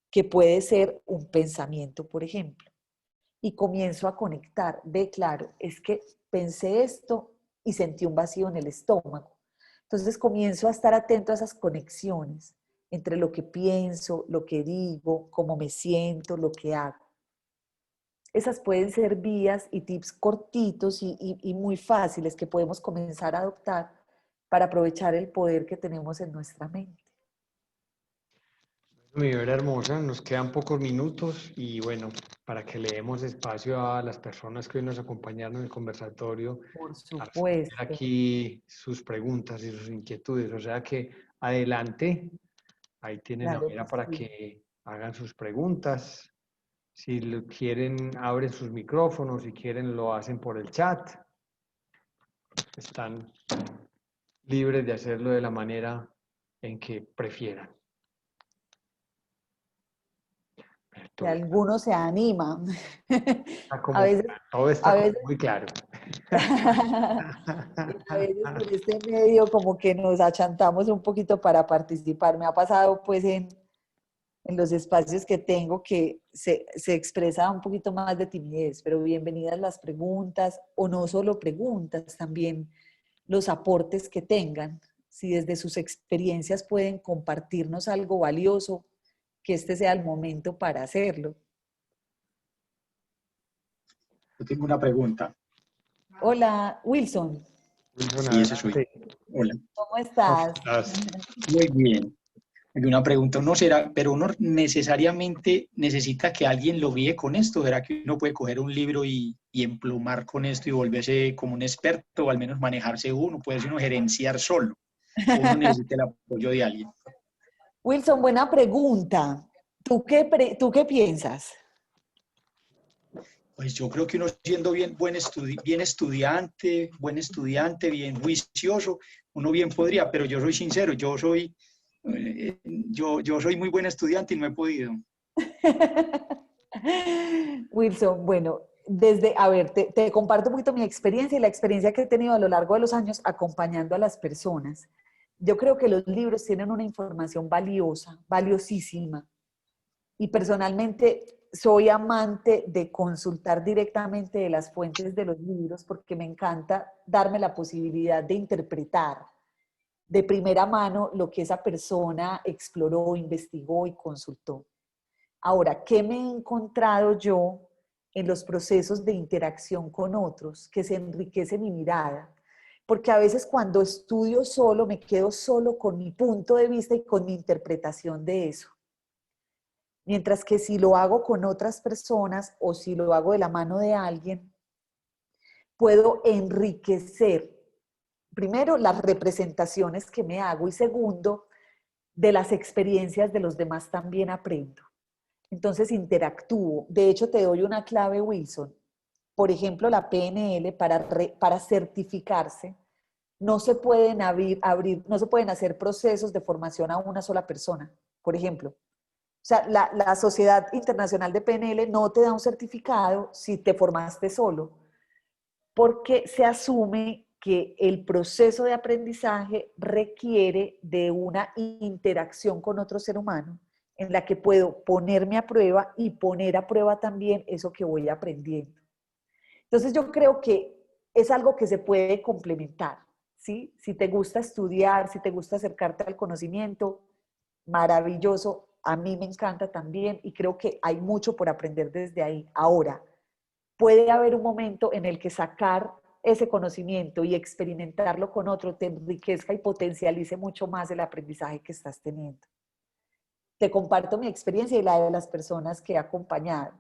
[SPEAKER 2] que puede ser un pensamiento, por ejemplo. Y comienzo a conectar. Ve, claro, es que pensé esto y sentí un vacío en el estómago. Entonces comienzo a estar atento a esas conexiones entre lo que pienso, lo que digo, cómo me siento, lo que hago. esas pueden ser vías y tips cortitos y muy fáciles que podemos comenzar a adoptar para aprovechar el poder que tenemos en nuestra mente.
[SPEAKER 1] Mi vera hermosa, nos quedan pocos minutos y bueno, para que le demos espacio a las personas que hoy nos acompañaron en el conversatorio
[SPEAKER 2] Por
[SPEAKER 1] a responder
[SPEAKER 2] supuesto.
[SPEAKER 1] aquí sus preguntas y sus inquietudes. O sea que adelante, ahí tienen la
[SPEAKER 2] Claro
[SPEAKER 1] vera
[SPEAKER 2] que
[SPEAKER 1] para
[SPEAKER 2] sí.
[SPEAKER 1] que hagan sus preguntas. Si lo quieren, abren sus micrófonos, si quieren, lo hacen por el chat. Están libres de hacerlo de la manera en que prefieran.
[SPEAKER 2] Y
[SPEAKER 1] Todo está,
[SPEAKER 2] algunos se animan. A
[SPEAKER 1] como,
[SPEAKER 2] veces,
[SPEAKER 1] todo está
[SPEAKER 2] a
[SPEAKER 1] como
[SPEAKER 2] veces,
[SPEAKER 1] muy claro.
[SPEAKER 2] y a veces por este medio como que nos achantamos un poquito para participar. Me ha pasado pues en los espacios que tengo que se expresa un poquito más de timidez, pero bienvenidas las preguntas o no solo preguntas, también los aportes que tengan. Si desde sus experiencias pueden compartirnos algo valioso, que este sea el momento para hacerlo.
[SPEAKER 3] Yo tengo una pregunta.
[SPEAKER 2] Hola, Wilson,
[SPEAKER 1] Wilson,
[SPEAKER 3] Sí, ese soy yo.
[SPEAKER 1] adelante.
[SPEAKER 3] Hola.
[SPEAKER 2] ¿cómo
[SPEAKER 1] ¿Cómo
[SPEAKER 2] estás?
[SPEAKER 1] estás?
[SPEAKER 3] Muy bien. Hay una pregunta, uno será, pero uno necesariamente necesita que alguien lo guíe con esto. ¿Será que uno puede coger un libro y emplumar con esto y volverse como un experto o al menos manejarse uno? ¿Puede uno gerenciar solo? ¿O uno necesita el apoyo de alguien?
[SPEAKER 2] Wilson, buena pregunta. ¿Tú qué piensas?
[SPEAKER 3] Pues yo creo que uno siendo buen estudiante, bien juicioso, uno bien podría, pero yo soy sincero, yo soy muy buen estudiante y no he podido.
[SPEAKER 2] Wilson, bueno, a ver, te comparto un poquito mi experiencia y la experiencia que he tenido a lo largo de los años acompañando a las personas. Yo creo que los libros tienen una información valiosa, valiosísima, y personalmente soy amante de consultar directamente de las fuentes de los libros porque me encanta darme la posibilidad de interpretar de primera mano lo que esa persona exploró, investigó y consultó. Ahora, ¿qué me he encontrado yo en los procesos de interacción con otros que se enriquece mi mirada? Porque a veces cuando estudio solo, me quedo solo con mi punto de vista y con mi interpretación de eso. Mientras que si lo hago con otras personas o si lo hago de la mano de alguien, puedo enriquecer, primero, las representaciones que me hago y segundo, de las experiencias de los demás también aprendo. Entonces interactúo. De hecho, te doy una clave, Wilson. Por ejemplo, la PNL para certificarse, no se pueden no se pueden hacer procesos de formación a una sola persona. Por ejemplo, o sea, la Sociedad Internacional de PNL no te da un certificado si te formaste solo, porque se asume que el proceso de aprendizaje requiere de una interacción con otro ser humano en la que puedo ponerme a prueba y poner a prueba también eso que voy aprendiendo. Entonces yo creo que es algo que se puede complementar, ¿sí? Si te gusta estudiar, si te gusta acercarte al conocimiento, maravilloso, a mí me encanta también y creo que hay mucho por aprender desde ahí. Ahora, puede haber un momento en el que sacar ese conocimiento y experimentarlo con otro te enriquezca y potencialice mucho más el aprendizaje que estás teniendo. Te comparto mi experiencia y la de las personas que he acompañado.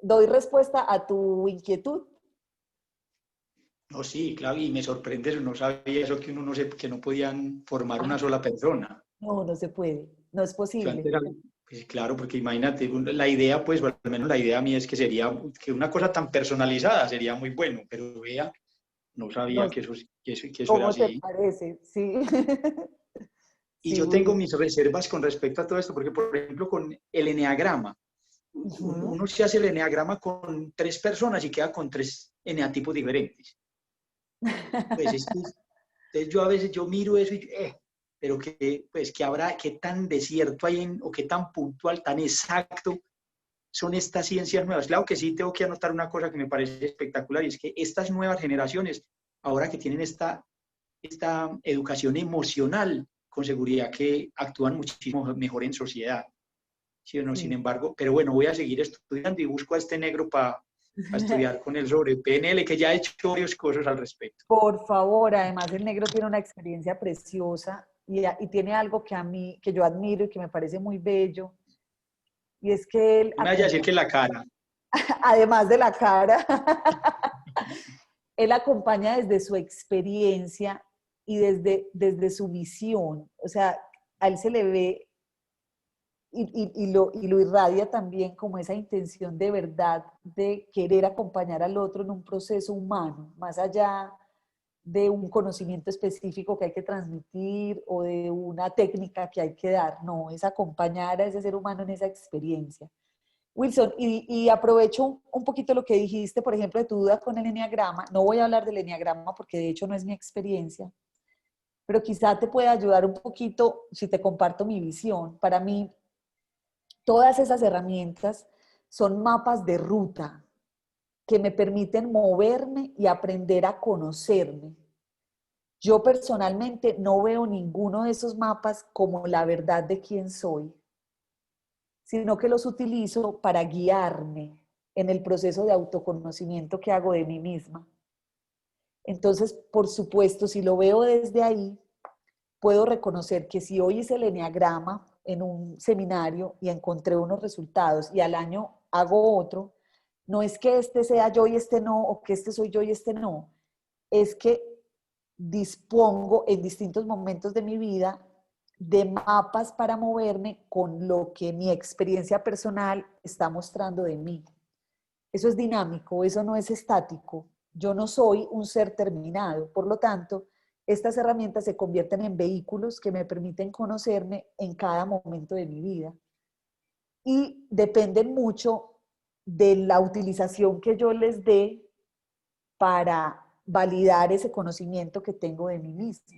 [SPEAKER 2] ¿Doy respuesta a tu inquietud?
[SPEAKER 3] No, sí, claro, y me sorprende eso, no sabía eso que uno no que no podían formar
[SPEAKER 2] Ah,
[SPEAKER 3] una sola persona.
[SPEAKER 2] no, no se puede, no es
[SPEAKER 3] Yo
[SPEAKER 2] posible.
[SPEAKER 3] antes era, pues claro, porque imagínate, la idea, pues, o al menos la idea mía es que sería, que una cosa tan personalizada sería muy bueno, pero vea, no sabía
[SPEAKER 2] No,
[SPEAKER 3] que que eso era
[SPEAKER 2] ¿cómo te
[SPEAKER 3] así.
[SPEAKER 2] parece? Sí.
[SPEAKER 3] Y
[SPEAKER 2] Sí,
[SPEAKER 3] yo tengo
[SPEAKER 2] Will.
[SPEAKER 3] mis reservas con respecto a todo esto, porque, por ejemplo, con el eneagrama,
[SPEAKER 2] Ujú.
[SPEAKER 3] uno se hace el eneagrama con 3 personas y queda con 3 eneatipos diferentes. Pues entonces yo a veces yo miro eso y pero que, pues, que habrá, qué tan desierto hay o qué tan puntual, tan exacto son estas ciencias nuevas. Claro que sí, tengo que anotar una cosa que me parece espectacular y es que estas nuevas generaciones, ahora que tienen esta educación emocional, con seguridad que actúan muchísimo mejor en sociedad. ¿sí o no? Sin
[SPEAKER 2] Sí.
[SPEAKER 3] embargo, pero bueno, voy a seguir estudiando y busco a este negro para estudiar con él sobre PNL, que ya he hecho varios cursos al respecto.
[SPEAKER 2] Por favor, además el negro tiene una experiencia preciosa y tiene algo que a mí, que yo admiro y que me parece muy bello, y es que él,
[SPEAKER 3] No me vaya a decir que la cara.
[SPEAKER 2] además de la cara, él acompaña desde su experiencia y desde su visión. O sea, a él se le ve y lo irradia también como esa intención de verdad de querer acompañar al otro en un proceso humano, más allá de un conocimiento específico que hay que transmitir o de una técnica que hay que dar. No, es acompañar a ese ser humano en esa experiencia. Wilson, y aprovecho un poquito lo que dijiste, por ejemplo, de tu duda con el enneagrama. No voy a hablar del enneagrama porque de hecho no es mi experiencia, pero quizá te pueda ayudar un poquito si te comparto mi visión. Para mí, todas esas herramientas son mapas de ruta que me permiten moverme y aprender a conocerme. Yo personalmente no veo ninguno de esos mapas como la verdad de quién soy, sino que los utilizo para guiarme en el proceso de autoconocimiento que hago de mí misma. Entonces, por supuesto, si lo veo desde ahí, puedo reconocer que si hoy hice el enneagrama en un seminario y encontré unos resultados y al año hago otro, no es que este sea yo y este no, o que este soy yo y este no, es que dispongo en distintos momentos de mi vida de mapas para moverme con lo que mi experiencia personal está mostrando de mí. Eso es dinámico, eso no es estático. Yo no soy un ser terminado. Por lo tanto, estas herramientas se convierten en vehículos que me permiten conocerme en cada momento de mi vida. Y dependen mucho de la utilización que yo les dé para validar ese conocimiento que tengo de mí mismo.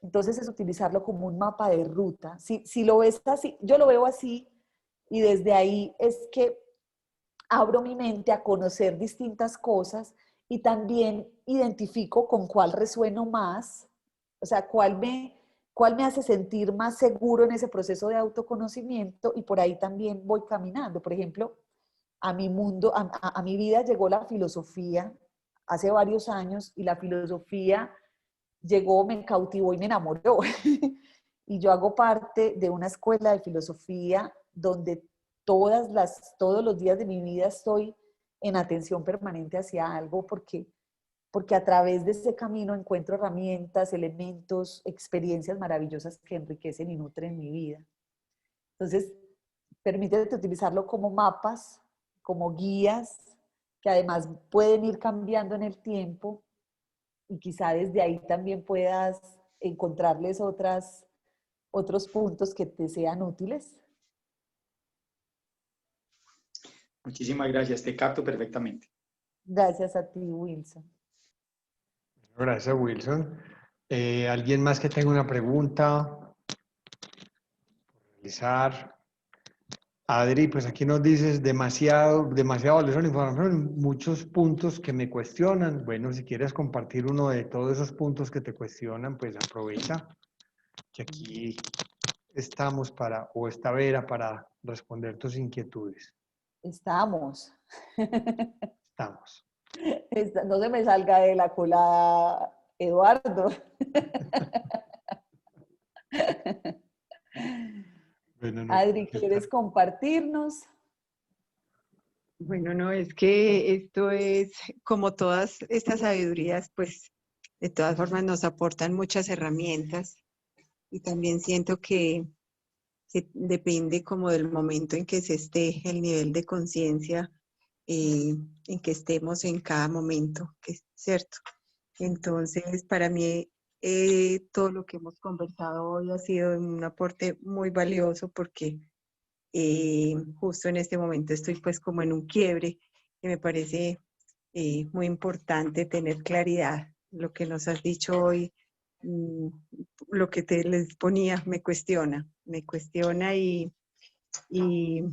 [SPEAKER 2] Entonces es utilizarlo como un mapa de ruta. Si lo ves así, yo lo veo así y desde ahí es que abro mi mente a conocer distintas cosas y también identifico con cuál resueno más, o sea, cuál me hace sentir más seguro en ese proceso de autoconocimiento y por ahí también voy caminando. Por ejemplo, a mi mundo, a mi vida llegó la filosofía hace varios años y la filosofía llegó, me cautivó y me enamoró. Y yo hago parte de una escuela de filosofía donde todos los días de mi vida estoy en atención permanente hacia algo porque a través de ese camino encuentro herramientas, elementos, experiencias maravillosas que enriquecen y nutren mi vida. Entonces, permítete utilizarlo como mapas, como guías, que además pueden ir cambiando en el tiempo y quizá desde ahí también puedas encontrarles otros puntos que te sean útiles.
[SPEAKER 3] Muchísimas gracias, te capto perfectamente.
[SPEAKER 2] Gracias a ti, Wilson.
[SPEAKER 1] Gracias, Wilson. ¿Alguien más que tenga una pregunta por realizar? Adri, pues aquí nos dices demasiado valiosa la información, muchos puntos que me cuestionan. Bueno, si quieres compartir uno de todos esos puntos que te cuestionan, pues aprovecha que aquí estamos para, o esta Vera para responder tus inquietudes.
[SPEAKER 2] Estamos.
[SPEAKER 1] Estamos.
[SPEAKER 2] No se me salga de la colada, Eduardo.
[SPEAKER 1] Bueno, no,
[SPEAKER 2] Adri, ¿quieres compartirnos?
[SPEAKER 4] Bueno, no, es que esto es como todas estas sabidurías, pues de todas formas nos aportan muchas herramientas y también siento que depende como del momento en que se esté, el nivel de conciencia en que estemos en cada momento, que es cierto. Entonces, para mí, todo lo que hemos conversado hoy ha sido un aporte muy valioso porque justo en este momento estoy pues como en un quiebre que me parece muy importante tener claridad. Lo que nos has dicho hoy, lo que te les ponía, me cuestiona y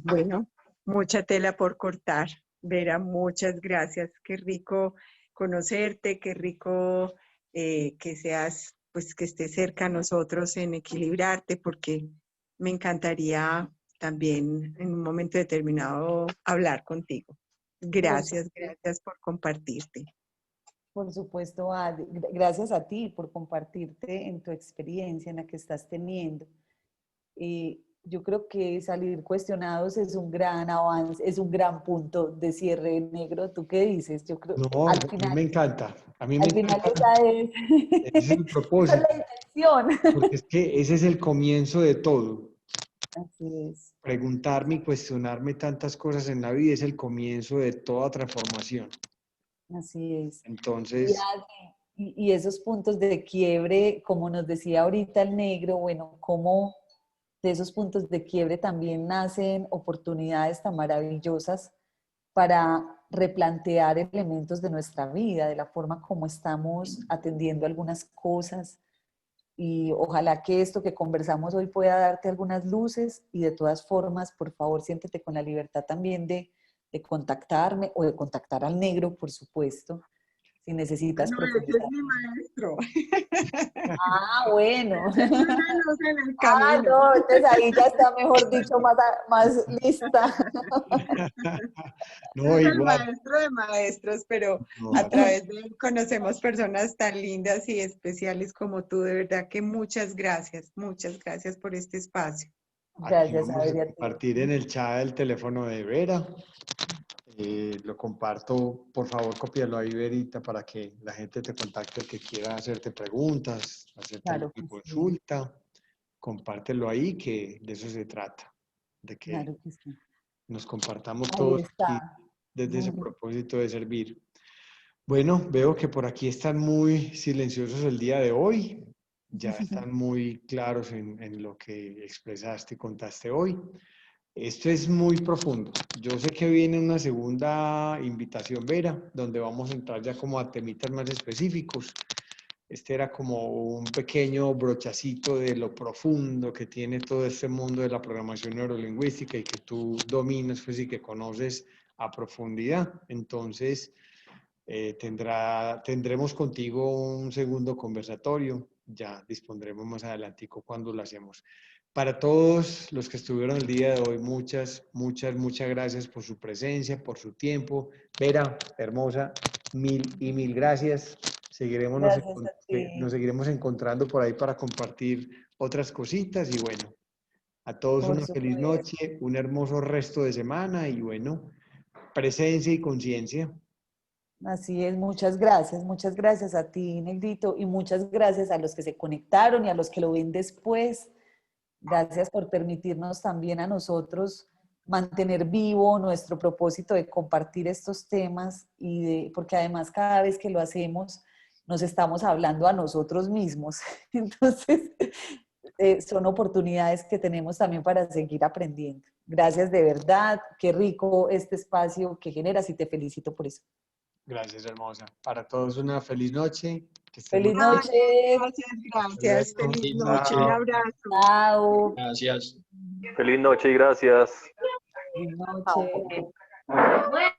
[SPEAKER 4] bueno, mucha tela por cortar. Vera, muchas gracias. Qué rico conocerte, qué rico que seas, pues que estés cerca a nosotros en Equilibrarte, porque me encantaría también en un momento determinado hablar contigo. Gracias, gracias por compartirte.
[SPEAKER 2] Por supuesto, Adi. Gracias a ti por compartirte en tu experiencia, en la que estás teniendo. Yo creo que salir cuestionados es un gran avance, es un gran punto de cierre, Negro. ¿Tú qué dices? Yo creo,
[SPEAKER 1] No, a mí me encanta. A mí me
[SPEAKER 2] al final
[SPEAKER 1] encanta. Ese es el
[SPEAKER 2] esa es
[SPEAKER 1] propósito.
[SPEAKER 2] la intención.
[SPEAKER 1] Porque es que ese es el comienzo de todo.
[SPEAKER 2] Así es.
[SPEAKER 1] Preguntarme y cuestionarme tantas cosas en la vida es el comienzo de toda transformación.
[SPEAKER 2] Así es.
[SPEAKER 1] Entonces,
[SPEAKER 2] Y esos puntos de quiebre, como nos decía ahorita el Negro, bueno, cómo de esos puntos de quiebre también nacen oportunidades tan maravillosas para replantear elementos de nuestra vida, de la forma como estamos atendiendo algunas cosas. Y ojalá que esto que conversamos hoy pueda darte algunas luces y de todas formas, por favor, siéntete con la libertad también de contactarme o de contactar al Negro, por supuesto, si necesitas
[SPEAKER 4] No, ese es
[SPEAKER 2] profundizar.
[SPEAKER 4] mi maestro.
[SPEAKER 2] Ah, bueno.
[SPEAKER 4] Esa es una luz en el
[SPEAKER 2] Ah,
[SPEAKER 4] camino.
[SPEAKER 2] no, entonces ahí ya está, mejor dicho, más lista.
[SPEAKER 1] no,
[SPEAKER 4] Es el
[SPEAKER 1] igual.
[SPEAKER 4] maestro de maestros, pero
[SPEAKER 1] No,
[SPEAKER 4] a través de él conocemos personas tan lindas y especiales como tú. De verdad que muchas gracias por este espacio.
[SPEAKER 1] aquí
[SPEAKER 2] Gracias,
[SPEAKER 1] vamos a
[SPEAKER 2] Adri, a ti.
[SPEAKER 1] compartir en el chat el teléfono de Vera. Lo comparto, por favor, cópialo ahí, Verita, para que la gente te contacte, el que quiera hacerte preguntas, hacerte
[SPEAKER 2] Claro que
[SPEAKER 1] alguna
[SPEAKER 2] sí,
[SPEAKER 1] consulta. Compártelo ahí, que de eso se trata, de que
[SPEAKER 2] claro que sí.
[SPEAKER 1] nos compartamos
[SPEAKER 2] Ahí
[SPEAKER 1] todos aquí
[SPEAKER 2] está.
[SPEAKER 1] desde ese
[SPEAKER 2] Ujú.
[SPEAKER 1] propósito de servir. Bueno, veo que por aquí están muy silenciosos el día de hoy, ya están muy claros en lo que expresaste y contaste hoy. Esto es muy profundo. Yo sé que viene una segunda invitación, Vera, donde vamos a entrar ya como a temitas más específicos. Este era como un pequeño brochacito de lo profundo que tiene todo este mundo de la programación neurolingüística y que tú dominas pues, y que conoces a profundidad. Entonces, tendremos contigo un segundo conversatorio. Ya dispondremos más adelantico cuando lo hacemos. Para todos los que estuvieron el día de hoy, muchas gracias por su presencia, por su tiempo. Vera, hermosa, mil gracias.
[SPEAKER 2] Gracias a
[SPEAKER 1] Nos
[SPEAKER 2] ti,
[SPEAKER 1] seguiremos encontrando por ahí para compartir otras cositas y bueno, a todos
[SPEAKER 2] por
[SPEAKER 1] una feliz
[SPEAKER 2] supuesto.
[SPEAKER 1] noche, un hermoso resto de semana y bueno, presencia y conciencia.
[SPEAKER 2] Así es, muchas gracias a ti, Negrito, y muchas gracias a los que se conectaron y a los que lo ven después. Gracias por permitirnos también a nosotros mantener vivo nuestro propósito de compartir estos temas porque además cada vez que lo hacemos nos estamos hablando a nosotros mismos. Entonces, son oportunidades que tenemos también para seguir aprendiendo. Gracias de verdad, qué rico este espacio que generas y te felicito por eso.
[SPEAKER 1] Gracias, hermosa. Para todos una feliz noche. Que estén muy
[SPEAKER 2] Feliz
[SPEAKER 1] bien.
[SPEAKER 2] noche.
[SPEAKER 4] Gracias. Feliz
[SPEAKER 3] Feliz
[SPEAKER 4] noche. Un
[SPEAKER 3] noche.
[SPEAKER 1] Chao.
[SPEAKER 4] abrazo.
[SPEAKER 2] Chao.
[SPEAKER 3] Gracias.
[SPEAKER 5] Feliz noche y gracias.
[SPEAKER 2] Feliz noche.